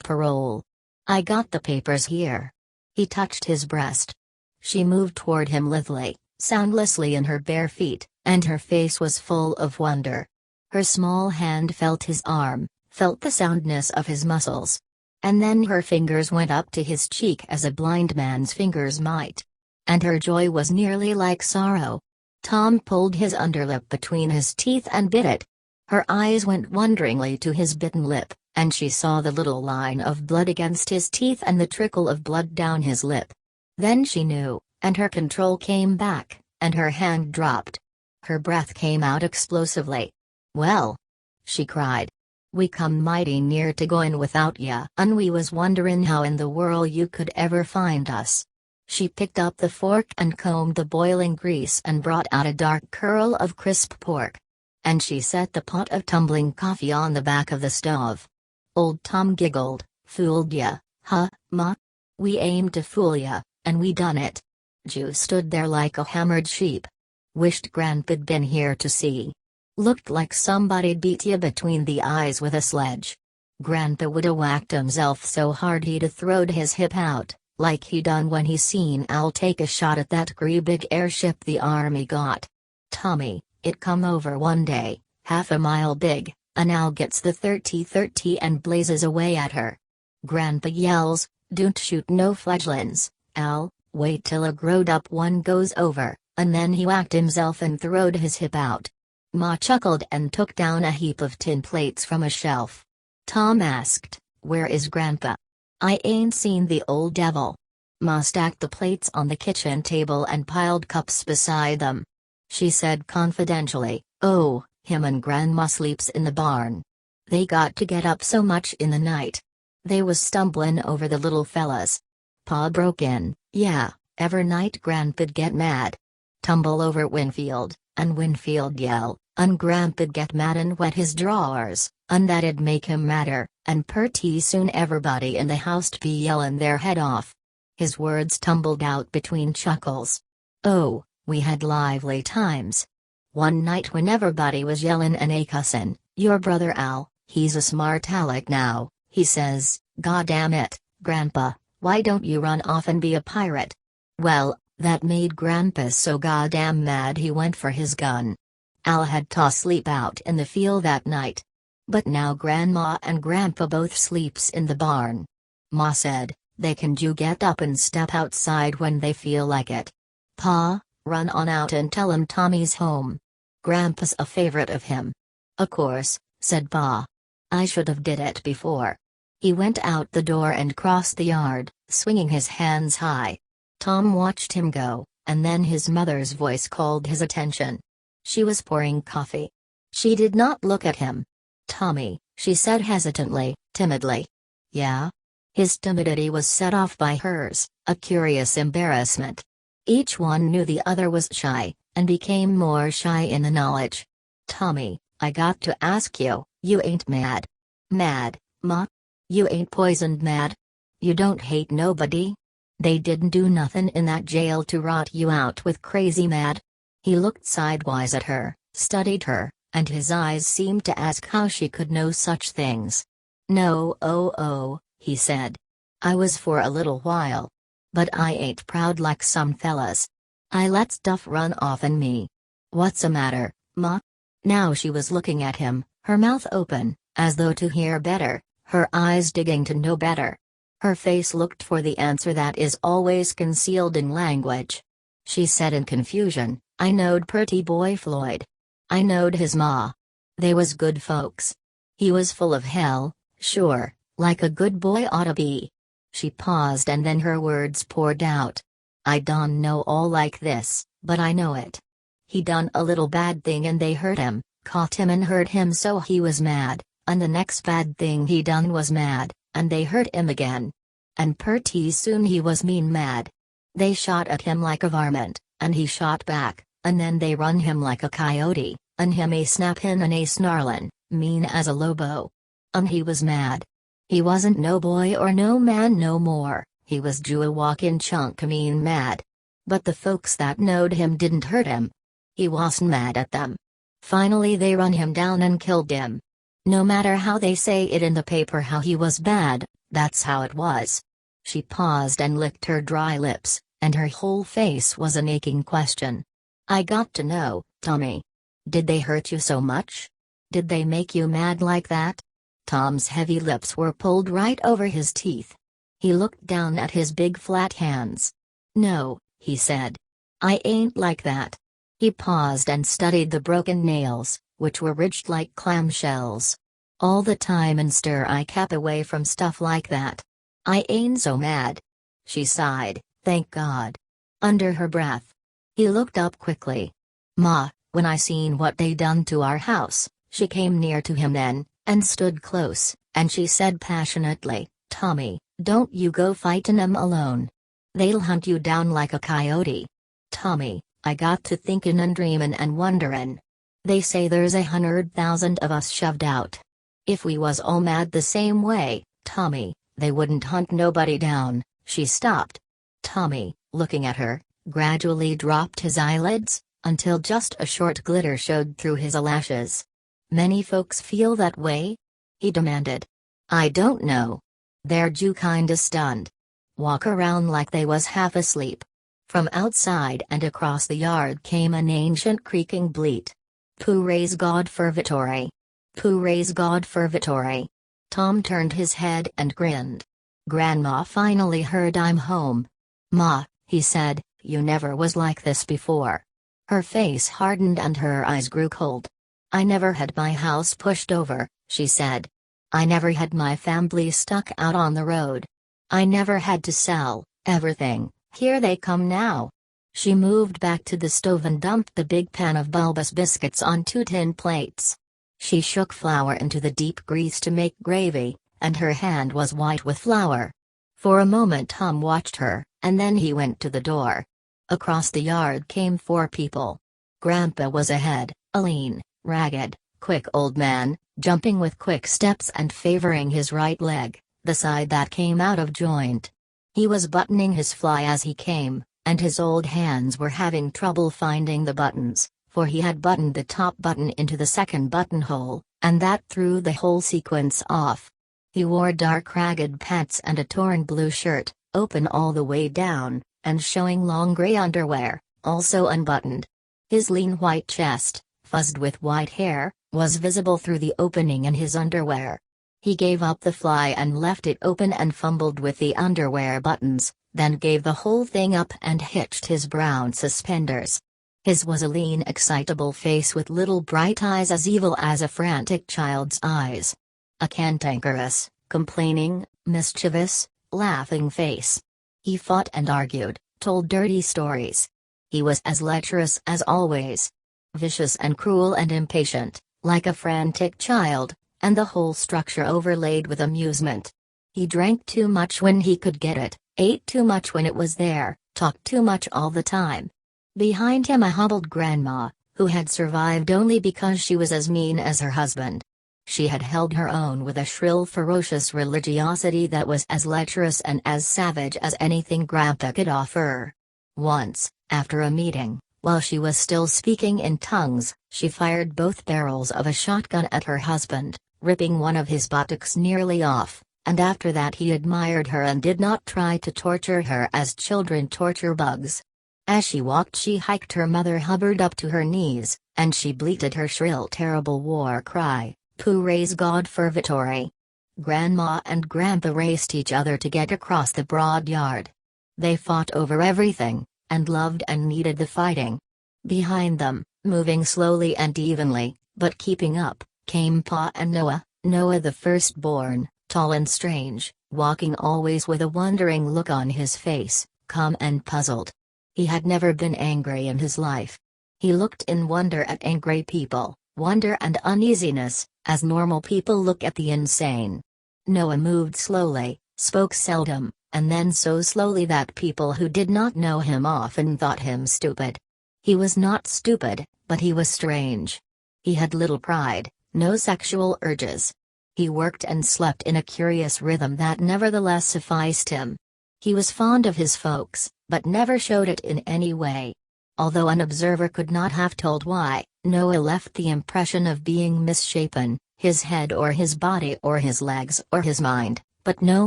Parole. I got the papers here." He touched his breast. She moved toward him lithely, soundlessly in her bare feet, and her face was full of wonder. Her small hand felt his arm, felt the soundness of his muscles. And then her fingers went up to his cheek as a blind man's fingers might. And her joy was nearly like sorrow. Tom pulled his underlip between his teeth and bit it. Her eyes went wonderingly to his bitten lip, and she saw the little line of blood against his teeth and the trickle of blood down his lip. Then she knew, and her control came back, and her hand dropped. Her breath came out explosively. "Well," she cried. "We come mighty near to goin' without ya, and we was wonderin' how in the world you could ever find us." She picked up the fork and combed the boiling grease and brought out a dark curl of crisp pork. And she set the pot of tumbling coffee on the back of the stove. Old Tom giggled. "Fooled ya, huh, Ma? We aimed to fool ya, and we done it." Ju stood there like a hammered sheep. "Wished Grandpa'd been here to see. Looked like somebody'd beat ya between the eyes with a sledge. Grandpa woulda whacked himself so hard he'd throwed his hip out, like he done when he seen Al take a shot at that great big airship the army got. Tommy, it come over one day, half a mile big, and Al gets the 30-30 and blazes away at her. Grandpa yells, 'Don't shoot no fledglings, Al, wait till a growed-up one goes over,' and then he whacked himself and throwed his hip out." Ma chuckled and took down a heap of tin plates from a shelf. Tom asked, "Where is Grandpa? I ain't seen the old devil." Ma stacked the plates on the kitchen table and piled cups beside them. She said confidentially, "Oh, him and Grandma sleeps in the barn. They got to get up so much in the night. They was stumblin' over the little fellas." Pa broke in, "Yeah, every night Grandpa'd get mad. Tumble over Winfield, and Winfield yell, and Grandpa'd get mad and wet his drawers, and that'd make him madder, and purty soon everybody in the house'd be yellin' their head off." His words tumbled out between chuckles. "Oh, we had lively times. One night when everybody was yellin' and a-cussin', your brother Al, he's a smart aleck now, he says, 'Goddamn it, Grandpa, why don't you run off and be a pirate?' Well, that made Grandpa so goddamn mad he went for his gun. Al had to sleep out in the field that night. But now Grandma and Grandpa both sleeps in the barn. Ma said, they can ju get up and step outside when they feel like it. Pa, run on out and tell 'em Tommy's home. Grandpa's a favorite of him." "O' course," said Pa. "I should have did it before." He went out the door and crossed the yard, swinging his hands high. Tom watched him go, and then his mother's voice called his attention. She was pouring coffee. She did not look at him. "Tommy," she said hesitantly, timidly. "Yeah?" His timidity was set off by hers, a curious embarrassment. Each one knew the other was shy, and became more shy in the knowledge. "Tommy, I got to ask you, you ain't mad?" "Mad, Ma? You ain't poisoned mad? You don't hate nobody? They didn't do nothin' in that jail to rot you out with crazy mad?" He looked sidewise at her, studied her, and his eyes seemed to ask how she could know such things. "No, oh, he said. "I was for a little while. But I ain't proud like some fellas. I let stuff run off in me. What's a matter, Ma?" Now she was looking at him, her mouth open, as though to hear better, her eyes digging to know better. Her face looked for the answer that is always concealed in language. She said in confusion, "I knowed purty boy Floyd. I knowed his ma. They was good folks. He was full of hell, sure, like a good boy oughta be. She paused and then her words poured out. I don't know all like this, but I know it. He done a little bad thing and they hurt him, caught him and hurt him so he was mad, and the next bad thing he done was mad, and they hurt him again. And purty soon he was mean mad. They shot at him like a varmint, and he shot back, and then they run him like a coyote, and him a snappin' and a snarlin', mean as a lobo. And he was mad. He wasn't no boy or no man no more, he was Jew a walkin' chunk o' mean mad. But the folks that knowed him didn't hurt him. He wasn't mad at them. Finally they run him down and killed him. No matter how they say it in the paper how he was bad, that's how it was. She paused and licked her dry lips, and her whole face was an aching question. I got to know, Tommy. Did they hurt you so much? Did they make you mad like that? Tom's heavy lips were pulled right over his teeth. He looked down at his big flat hands. No, he said. I ain't like that. He paused and studied the broken nails, which were ridged like clamshells. All the time and stir I kept away from stuff like that. I ain't so mad. She sighed, thank God. Under her breath. He looked up quickly. Ma, when I seen what they done to our house, she came near to him then, and stood close, and she said passionately, Tommy, don't you go fightin' 'em alone. They'll hunt you down like a coyote. Tommy, I got to thinkin' and dreamin' and wonderin'. They say there's 100,000 of us shoved out. If we was all mad the same way, Tommy, they wouldn't hunt nobody down. She stopped. Tommy, looking at her, gradually dropped his eyelids, until just a short glitter showed through his eyelashes. Many folks feel that way? He demanded. I don't know. They're Jew kinda stunned. Walk around like they was half asleep. From outside and across the yard came an ancient creaking bleat. Praise God for Vittory. Praise God for Vittory. Tom turned his head and grinned. Grandma finally heard I'm home. Ma, he said, you never was like this before. Her face hardened and her eyes grew cold. I never had my house pushed over, she said. I never had my family stuck out on the road. I never had to sell everything. Here they come now. She moved back to the stove and dumped the big pan of bulbous biscuits on 2 tin plates. She shook flour into the deep grease to make gravy, and her hand was white with flour. For a moment Tom watched her, and then he went to the door. Across the yard came 4 people. Grandpa was ahead, a lean, ragged, quick old man, jumping with quick steps and favoring his right leg, the side that came out of joint. He was buttoning his fly as he came, and his old hands were having trouble finding the buttons, for he had buttoned the top button into the second buttonhole, and that threw the whole sequence off. He wore dark ragged pants and a torn blue shirt, open all the way down, and showing long gray underwear, also unbuttoned. His lean white chest, fuzzed with white hair, was visible through the opening in his underwear. He gave up the fly and left it open and fumbled with the underwear buttons, then gave the whole thing up and hitched his brown suspenders. His was a lean, excitable face with little bright eyes as evil as a frantic child's eyes. A cantankerous, complaining, mischievous, laughing face. He fought and argued, told dirty stories. He was as lecherous as always. Vicious and cruel and impatient, like a frantic child, and the whole structure overlaid with amusement. He drank too much when he could get it, ate too much when it was there, talked too much all the time. Behind him a hobbled grandma, who had survived only because she was as mean as her husband. She had held her own with a shrill ferocious religiosity that was as lecherous and as savage as anything Grandpa could offer. Once, after a meeting, while she was still speaking in tongues, she fired both barrels of a shotgun at her husband, ripping one of his buttocks nearly off, and after that he admired her and did not try to torture her as children torture bugs. As she walked she hiked her mother Hubbard up to her knees, and she bleated her shrill terrible war cry, "Praise God for Vittory." Grandma and Grandpa raced each other to get across the broad yard. They fought over everything, and loved and needed the fighting. Behind them, moving slowly and evenly, But keeping up, came Pa and Noah, Noah the firstborn, tall and strange, walking always with a wondering look on his face, calm and puzzled. He had never been angry in his life. He looked in wonder at angry people, wonder and uneasiness, as normal people look at the insane. Noah moved slowly, spoke seldom, and then so slowly that people who did not know him often thought him stupid. He was not stupid, but he was strange. He had little pride, no sexual urges. He worked and slept in a curious rhythm that nevertheless sufficed him. He was fond of his folks, but never showed it in any way. Although an observer could not have told why, Noah left the impression of being misshapen, his head or his body or his legs or his mind, but no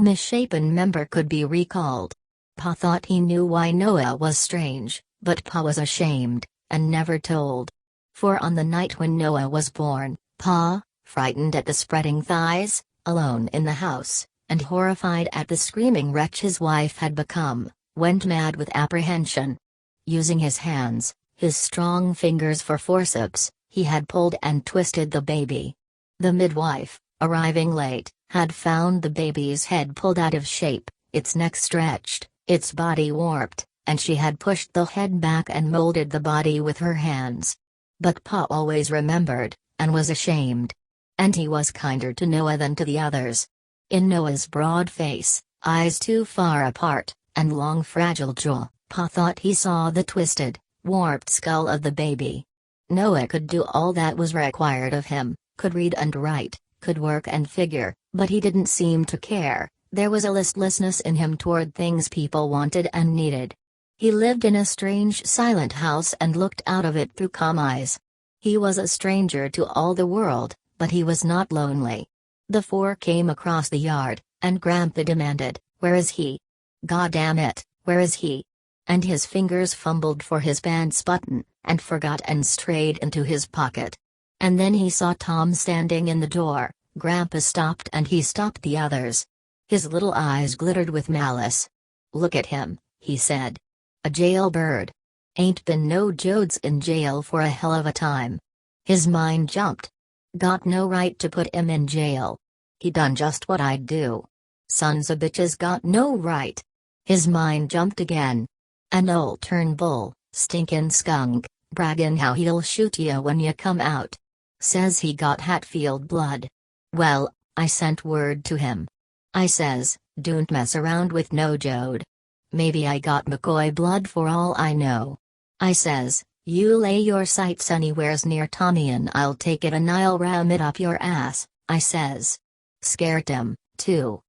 misshapen member could be recalled. Pa thought he knew why Noah was strange, but Pa was ashamed, and never told. For on the night when Noah was born, Pa, frightened at the spreading thighs, alone in the house, and horrified at the screaming wretch his wife had become, went mad with apprehension. Using his hands, his strong fingers for forceps, he had pulled and twisted the baby. The midwife, arriving late, had found the baby's head pulled out of shape, its neck stretched, its body warped, and she had pushed the head back and molded the body with her hands. But Pa always remembered, and was ashamed. And he was kinder to Noah than to the others. In Noah's broad face, eyes too far apart, and long fragile jaw, Pa thought he saw the twisted, warped skull of the baby. Noah could do all that was required of him, could read and write, could work and figure, but he didn't seem to care. There was a listlessness in him toward things people wanted and needed. He lived in a strange silent house and looked out of it through calm eyes. He was a stranger to all the world, but he was not lonely. The four came across the yard, and Grandpa demanded, "Where is he? God damn it, where is he?" And his fingers fumbled for his pants button, and forgot and strayed into his pocket. And then he saw Tom standing in the door. Grandpa stopped and he stopped the others. His little eyes glittered with malice. "Look at him," he said. "A jailbird. Ain't been no Jodes in jail for a hell of a time." His mind jumped. "Got no right to put him in jail. He done just what I'd do. Sons of bitches got no right." His mind jumped again. "An old Turnbull, stinkin' skunk, braggin' how he'll shoot ya when ya come out. Says he got Hatfield blood. Well, I sent word to him. I says, don't mess around with no Jode. Maybe I got McCoy blood for all I know. I says, you lay your sights anywheres near Tommy and I'll take it and I'll ram it up your ass," I says. Scared him, too.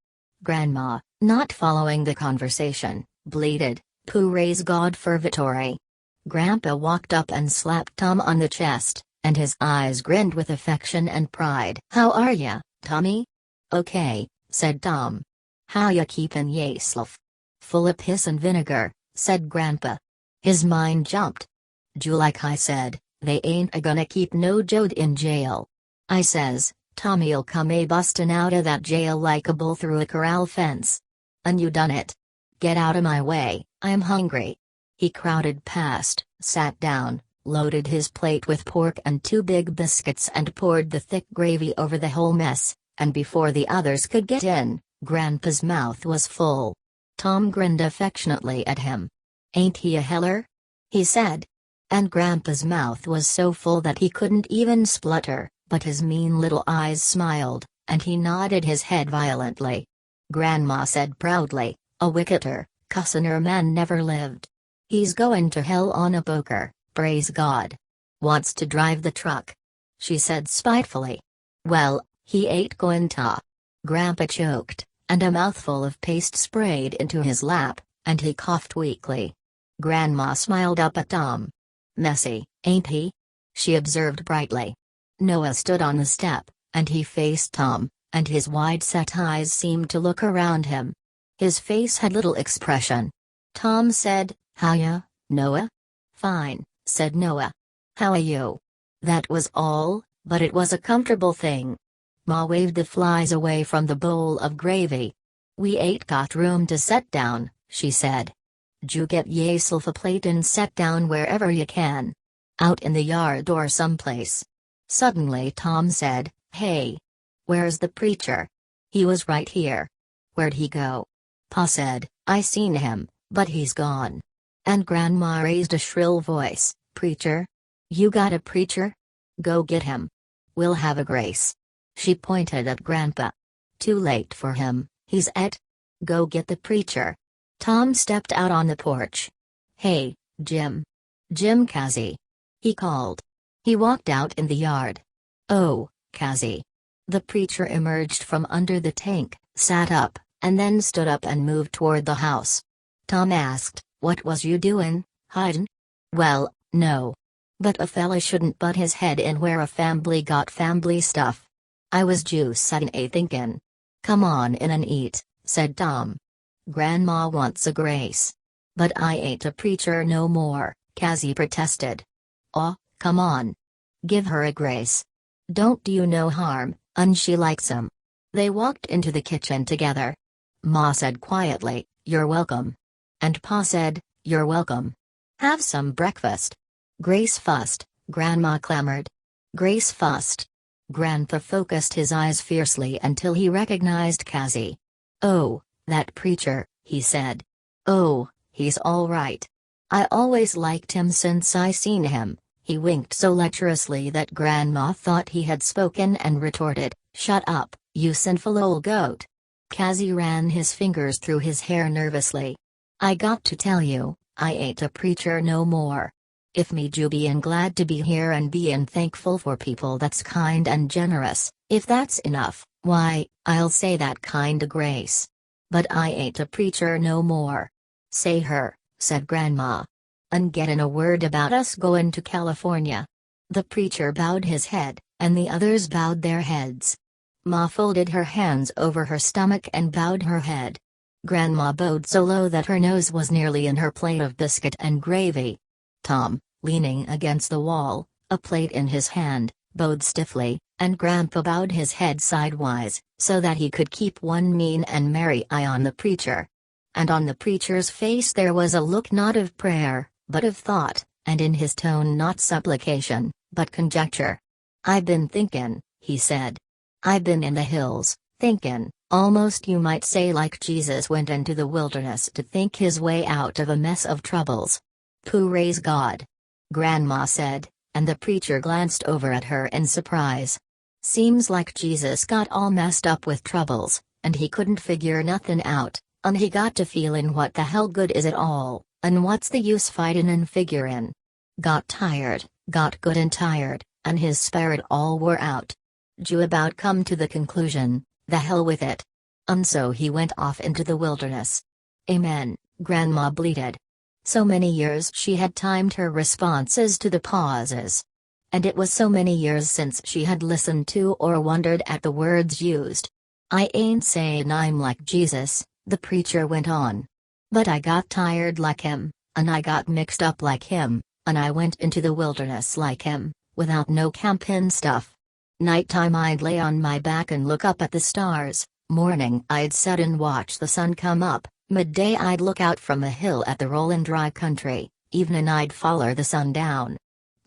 Grandma, not following the conversation, bleated, "Praise God for Vittory." Grandpa walked up and slapped Tom on the chest, and his eyes grinned with affection and pride. "How are ya, Tommy?" "Okay," said Tom. "How ya keepin' yaself?" "Full of piss and vinegar," said Grandpa. His mind jumped. "Do like I said, they ain't a-gonna keep no Jode in jail." I says, "Tommy'll come a-bustin' out of that jail like a bull through a corral fence. And you done it. Get out of my way, I'm hungry." He crowded past, sat down, loaded his plate with pork and 2 big biscuits and poured the thick gravy over the whole mess, and before the others could get in, Grandpa's mouth was full. Tom grinned affectionately at him. "Ain't he a heller?" he said. And Grandpa's mouth was so full that he couldn't even splutter, but his mean little eyes smiled, and he nodded his head violently. Grandma said proudly, "A wicketer, cussener man never lived. He's goin' to hell on a poker, praise God. Wants to drive the truck," she said spitefully. "Well, he ain't goin' ta." Grandpa choked, and a mouthful of paste sprayed into his lap, and he coughed weakly. Grandma smiled up at Tom. "Messy, ain't he?" she observed brightly. Noah stood on the step, and he faced Tom, and his wide-set eyes seemed to look around him. His face had little expression. Tom said, "Howya, Noah?" "Fine," said Noah. "How are you?" That was all, but it was a comfortable thing. Ma waved the flies away from the bowl of gravy. "We ain't got room to set down," she said. "Ju get yourself a plate and set down wherever you can. Out in the yard or someplace." Suddenly Tom said, "Hey. Where's the preacher? He was right here. Where'd he go?" Pa said, "I seen him, but he's gone." And Grandma raised a shrill voice, "Preacher? You got a preacher? Go get him. We'll have a grace." She pointed at Grandpa. "Too late for him, he's et. Go get the preacher." Tom stepped out on the porch. "Hey, Jim. Jim Cassie," he called. He walked out in the yard. "Oh, Cassie." The preacher emerged from under the tank, sat up, and then stood up and moved toward the house. Tom asked, "What was you doin', hidin'?" "Well, no. But a fella shouldn't butt his head in where a fambly got fambly stuff. I was juicing a thinkin'." "Come on in and eat," said Tom. "Grandma wants a grace." "But I ain't a preacher no more," Cassie protested. "Aw, come on. Give her a grace. Don't do you no harm, and she likes 'em." They walked into the kitchen together. Ma said quietly, "You're welcome." And Pa said, "You're welcome. Have some breakfast." "Grace fust," Grandma clamored. "Grace fust." Grandpa focused his eyes fiercely until he recognized Cassie. "Oh, that preacher," he said. "Oh, he's all right. I always liked him since I seen him." He winked so lecherously that Grandma thought he had spoken and retorted, "Shut up, you sinful old goat." Cassie ran his fingers through his hair nervously. "I got to tell you, I ain't a preacher no more. If me you bein' glad to be here and bein' thankful for people that's kind and generous, if that's enough, why, I'll say that kind of grace. But I ain't a preacher no more." "Say her," said Grandma. "And gettin' a word about us goin' to California." The preacher bowed his head, and the others bowed their heads. Ma folded her hands over her stomach and bowed her head. Grandma bowed so low that her nose was nearly in her plate of biscuit and gravy. Tom, leaning against the wall, a plate in his hand, bowed stiffly, and Grandpa bowed his head sidewise, so that he could keep one mean and merry eye on the preacher. And on the preacher's face there was a look not of prayer, but of thought, and in his tone not supplication, but conjecture. "I've been thinkin'," he said. "I've been in the hills, thinkin', almost you might say like Jesus went into the wilderness to think his way out of a mess of troubles." "Praise God," Grandma said, and the preacher glanced over at her in surprise. "Seems like Jesus got all messed up with troubles, and he couldn't figure nothin' out, and he got to feelin' what the hell good is it all, and what's the use fightin' and figurin'. Got tired, got good and tired, and his spirit all wore out. Jew about come to the conclusion, the hell with it. And so he went off into the wilderness." "Amen," Grandma bleated. So many years she had timed her responses to the pauses. And it was so many years since she had listened to or wondered at the words used. "I ain't sayin' I'm like Jesus," the preacher went on. "But I got tired like him, and I got mixed up like him, and I went into the wilderness like him, without no campin' stuff. Nighttime I'd lay on my back and look up at the stars, morning I'd set and watch the sun come up, midday I'd look out from a hill at the rollin' dry country, evenin' I'd foller the sun down.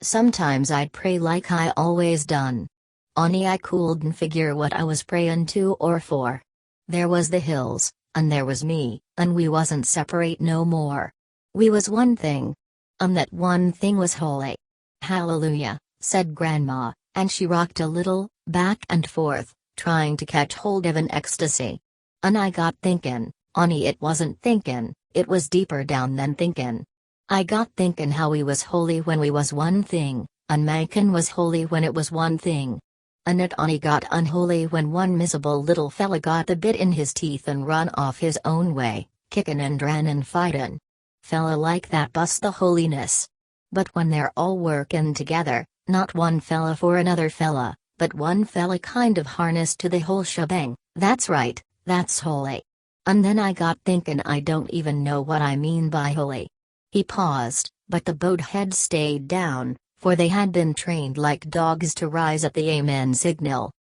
Sometimes I'd pray like I always done. Only I couldn't figure what I was prayin' to or for. There was the hills, and there was me, and we wasn't separate no more. We was one thing. And that one thing was holy." "Hallelujah," said Grandma, and she rocked a little, back and forth, trying to catch hold of an ecstasy. "And I got thinkin', only it wasn't thinkin', it was deeper down than thinkin'. I got thinkin' how we was holy when we was one thing, and Mankin was holy when it was one thing. And it only got unholy when one miserable little fella got the bit in his teeth and run off his own way, kickin' and ran and fightin'. Fella like that bust the holiness. But when they're all workin' together, not one fella for another fella, but one fella kind of harnessed to the whole shebang, that's right, that's holy. And then I got thinkin' I don't even know what I mean by holy." He paused, but the boat head stayed down, for they had been trained like dogs to rise at the amen signal.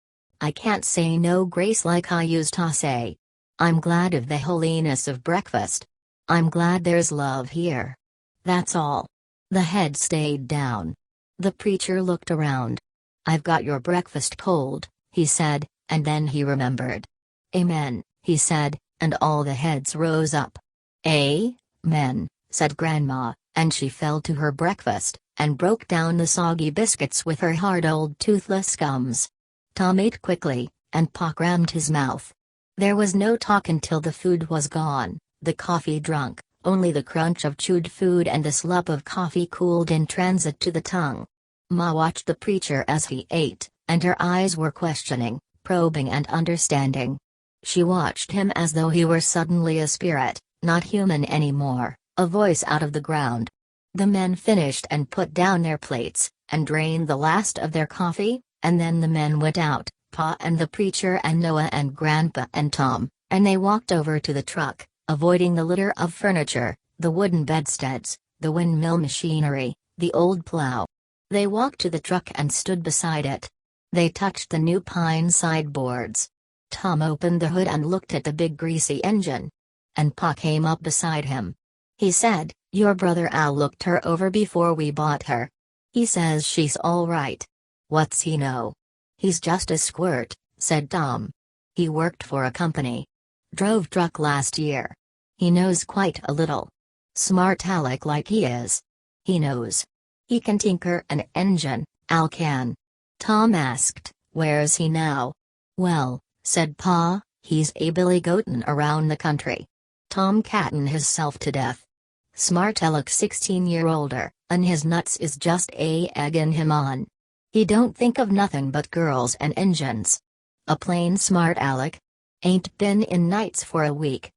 "I can't say no grace like I used to say. I'm glad of the holiness of breakfast. I'm glad there's love here. That's all." The head stayed down. The preacher looked around. "I've got your breakfast cold," he said, and then he remembered. "Amen," he said, and all the heads rose up. "Amen," said Grandma, and she fell to her breakfast, and broke down the soggy biscuits with her hard old toothless gums. Tom ate quickly, and Pa crammed his mouth. There was no talk until the food was gone, the coffee drunk, only the crunch of chewed food and the slurp of coffee cooled in transit to the tongue. Ma watched the preacher as he ate, and her eyes were questioning, probing and understanding. She watched him as though he were suddenly a spirit, not human anymore, a voice out of the ground. The men finished and put down their plates, and drained the last of their coffee, and then the men went out, Pa and the preacher and Noah and Grandpa and Tom, and they walked over to the truck, avoiding the litter of furniture, the wooden bedsteads, the windmill machinery, the old plow. They walked to the truck and stood beside it. They touched the new pine sideboards. Tom opened the hood and looked at the big greasy engine. And Pa came up beside him. He said, "Your brother Al looked her over before we bought her. He says she's all right." "What's he know?" "He's just a squirt," said Tom. "He worked for a company. Drove truck last year. He knows quite a little. Smart aleck like he is. He knows. He can tinker an engine, Al can." Tom asked, "Where's he now?" "Well," said Pa, "he's a billy goatin' around the country. Tom cattin' hisself to death. Smart aleck 16-year older, and his nuts is just a eggin' him on. He don't think of nothing but girls and engines. A plain smart aleck. Ain't been in nights for a week."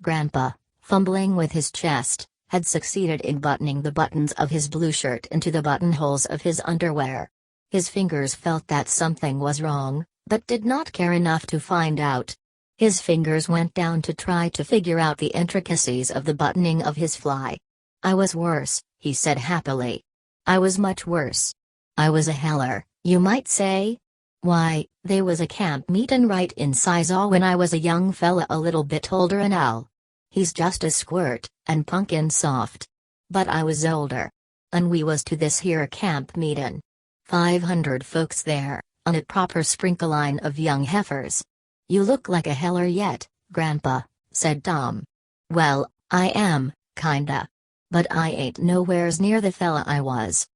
Grandpa, fumbling with his chest, had succeeded in buttoning the buttons of his blue shirt into the buttonholes of his underwear. His fingers felt that something was wrong, but did not care enough to find out. His fingers went down to try to figure out the intricacies of the buttoning of his fly. "I was worse," he said happily. "I was much worse. I was a heller, you might say. Why, they was a camp meetin' right in Sizewell when I was a young fella a little bit older'n Al. He's just a squirt, and punkin soft. But I was older. And we was to this here camp meetin'. 500 folks there, and a proper sprinkle line of young heifers." "You look like a heller yet, Grandpa," said Tom. "Well, I am, kinda. But I ain't nowheres near the fella I was.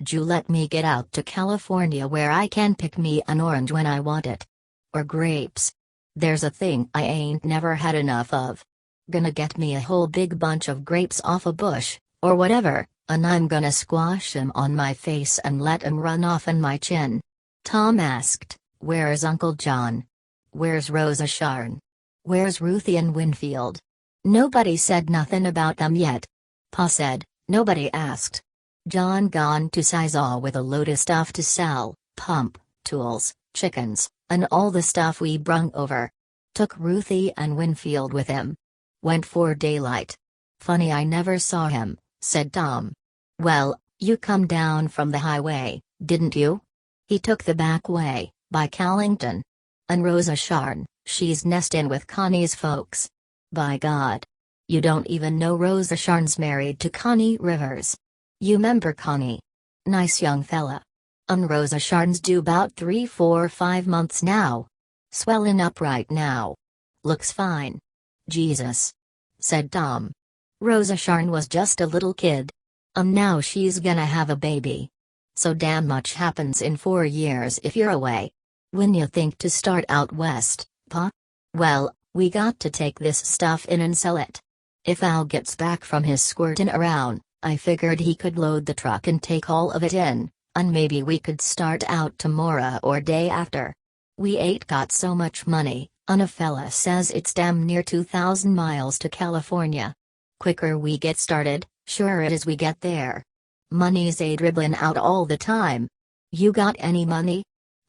D'you let me get out to California where I can pick me an orange when I want it. Or grapes. There's a thing I ain't never had enough of. Gonna get me a whole big bunch of grapes off a bush, or whatever, and I'm gonna squash 'em on my face and let 'em run off in my chin." Tom asked, "Where's Uncle John? Where's Rosa Sharn? Where's Ruthie and Winfield?" "Nobody said nothin' about them yet." Pa said, "Nobody asked. John gone to Sizewell with a load of stuff to sell, pump, tools, chickens, and all the stuff we brung over. Took Ruthie and Winfield with him. Went for daylight. Funny I never saw him," said Tom. "Well, you come down from the highway, didn't you?" "He took the back way, by Callington. And Rosa Sharn, she's nestin' with Connie's folks. By God. You don't even know Rosa Sharn's married to Connie Rivers. You 'member Connie? Nice young fella. And Rosa Sharn's due 'bout 3, 4, 5 months now. Swellin' up right now. Looks fine." "Jesus," said Tom. "Rosa Sharn was just a little kid. And now she's gonna have a baby. So damn much happens in 4 years if you're away. When you think to start out west, Pa?" "Well, we got to take this stuff in and sell it. If Al gets back from his squirtin' around, I figured he could load the truck and take all of it in, and maybe we could start out tomorrow or day after. We ain't got so much money, and a fella says it's damn near 2,000 miles to California. Quicker we get started, sure it is we get there. Money's a dribblin' out all the time. You got any money?"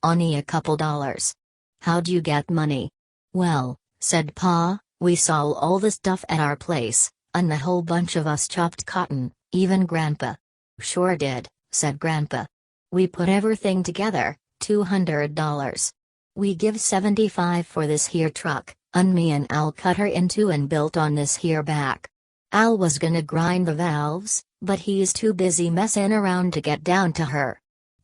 "Only a couple dollars." "How'd you get money?" "Well," said Pa, "we saw all the stuff at our place, and the whole bunch of us chopped cotton, even Grandpa." "Sure did," said Grandpa. "We put everything together, $200. We give 75 for this here truck, and me and Al cut her in two and built on this here back. Al was gonna grind the valves, but he's too busy messin' around to get down to her.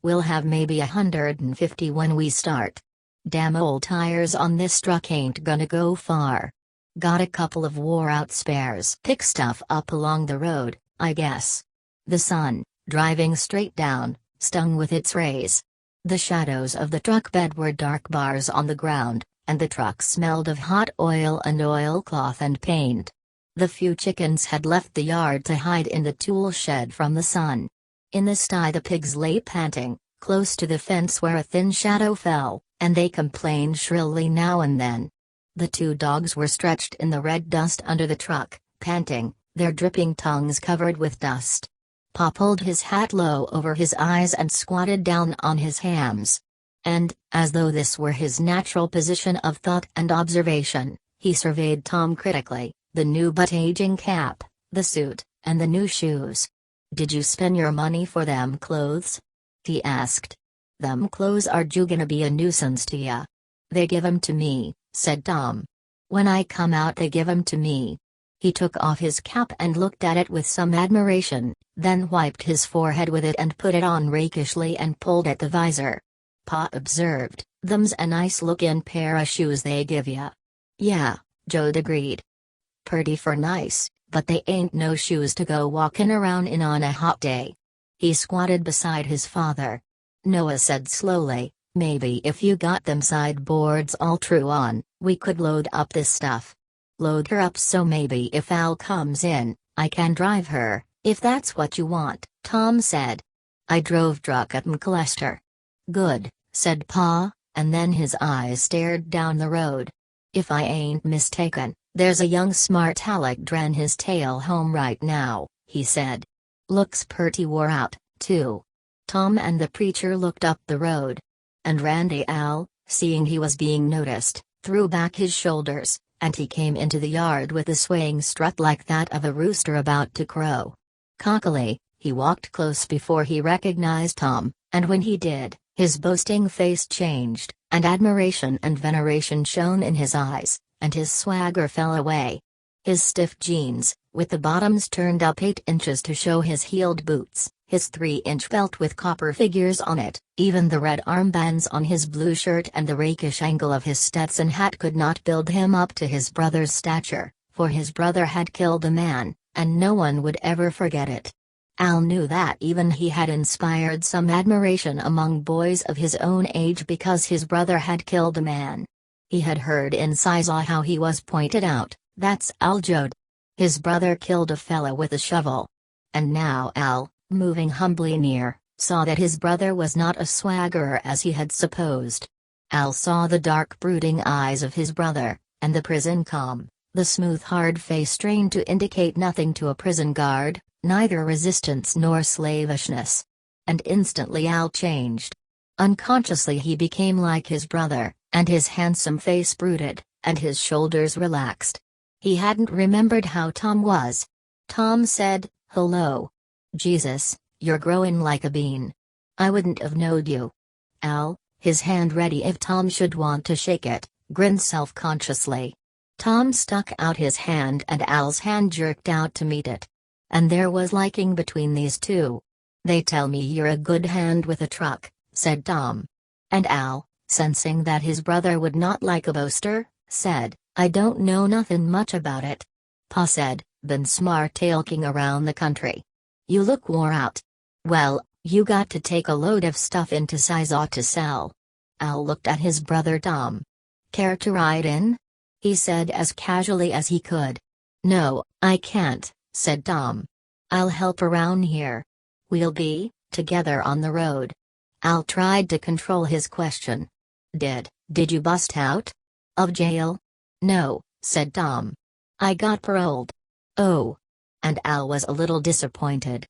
We'll have maybe 150 when we start. Damn old tires on this truck ain't gonna go far. Got a couple of wore-out spares. Pick stuff up along the road, I guess. The sun, driving straight down, stung with its rays. The shadows of the truck bed were dark bars on the ground, and the truck smelled of hot oil and oilcloth and paint. The few chickens had left the yard to hide in the tool shed from the sun. In the sty the pigs lay panting, close to the fence where a thin shadow fell, and they complained shrilly now and then. The 2 dogs were stretched in the red dust under the truck, panting, their dripping tongues covered with dust. Pa pulled his hat low over his eyes and squatted down on his hams. And, as though this were his natural position of thought and observation, he surveyed Tom critically, the new but aging cap, the suit, and the new shoes. "Did you spend your money for them clothes?" he asked. "Them clothes are gonna be a nuisance to ya." "They give 'em to me," said Tom. "When I come out they give 'em to me." He took off his cap and looked at it with some admiration, then wiped his forehead with it and put it on rakishly and pulled at the visor. Pa observed, "Them's a nice lookin' pair o' shoes they give ya." "Yeah," Joe agreed. "Purty for nice, but they ain't no shoes to go walkin' around in on a hot day." He squatted beside his father. Noah said slowly, "Maybe if you got them sideboards all true on, we could load up this stuff. Load her up so maybe if Al comes in, I can drive her, if that's what you want," Tom said. "I drove truck at McAllister." "Good," said Pa, and then his eyes stared down the road. "If I ain't mistaken, there's a young smart aleck dran his tail home right now," he said. "Looks purty wore out, too." Tom and the preacher looked up the road. And Randy Al, seeing he was being noticed, threw back his shoulders, and he came into the yard with a swaying strut like that of a rooster about to crow. Cockily, he walked close before he recognized Tom, and when he did, his boasting face changed, and admiration and veneration shone in his eyes, and his swagger fell away. His stiff jeans, with the bottoms turned up 8 inches to show his heeled boots, his 3-inch belt with copper figures on it, even the red armbands on his blue shirt and the rakish angle of his Stetson hat could not build him up to his brother's stature, for his brother had killed a man, and no one would ever forget it. Al knew that even he had inspired some admiration among boys of his own age because his brother had killed a man. He had heard in Sizewell how he was pointed out, "That's Al Jode. His brother killed a fella with a shovel." And now Al, moving humbly near, saw that his brother was not a swaggerer as he had supposed. Al saw the dark brooding eyes of his brother, and the prison calm, the smooth hard face strained to indicate nothing to a prison guard, neither resistance nor slavishness. And instantly Al changed. Unconsciously he became like his brother, and his handsome face brooded, and his shoulders relaxed. He hadn't remembered how Tom was. Tom said, "Hello. Jesus, you're growing like a bean. I wouldn't have knowed you." Al, his hand ready if Tom should want to shake it, grinned self-consciously. Tom stuck out his hand and Al's hand jerked out to meet it. And there was liking between these two. "They tell me you're a good hand with a truck," said Tom. And Al, sensing that his brother would not like a boaster, said, "I don't know nothin' much about it." Pa said, "Been smart-aleking around the country. You look wore out. Well, you got to take a load of stuff into Sizewell to sell." Al looked at his brother Tom. "Care to ride in?" he said as casually as he could. "No, I can't," said Tom. "I'll help around here. We'll be together on the road." Al tried to control his question. Did you bust out of jail?" "No," said Tom. "I got paroled." "Oh." And Al was a little disappointed.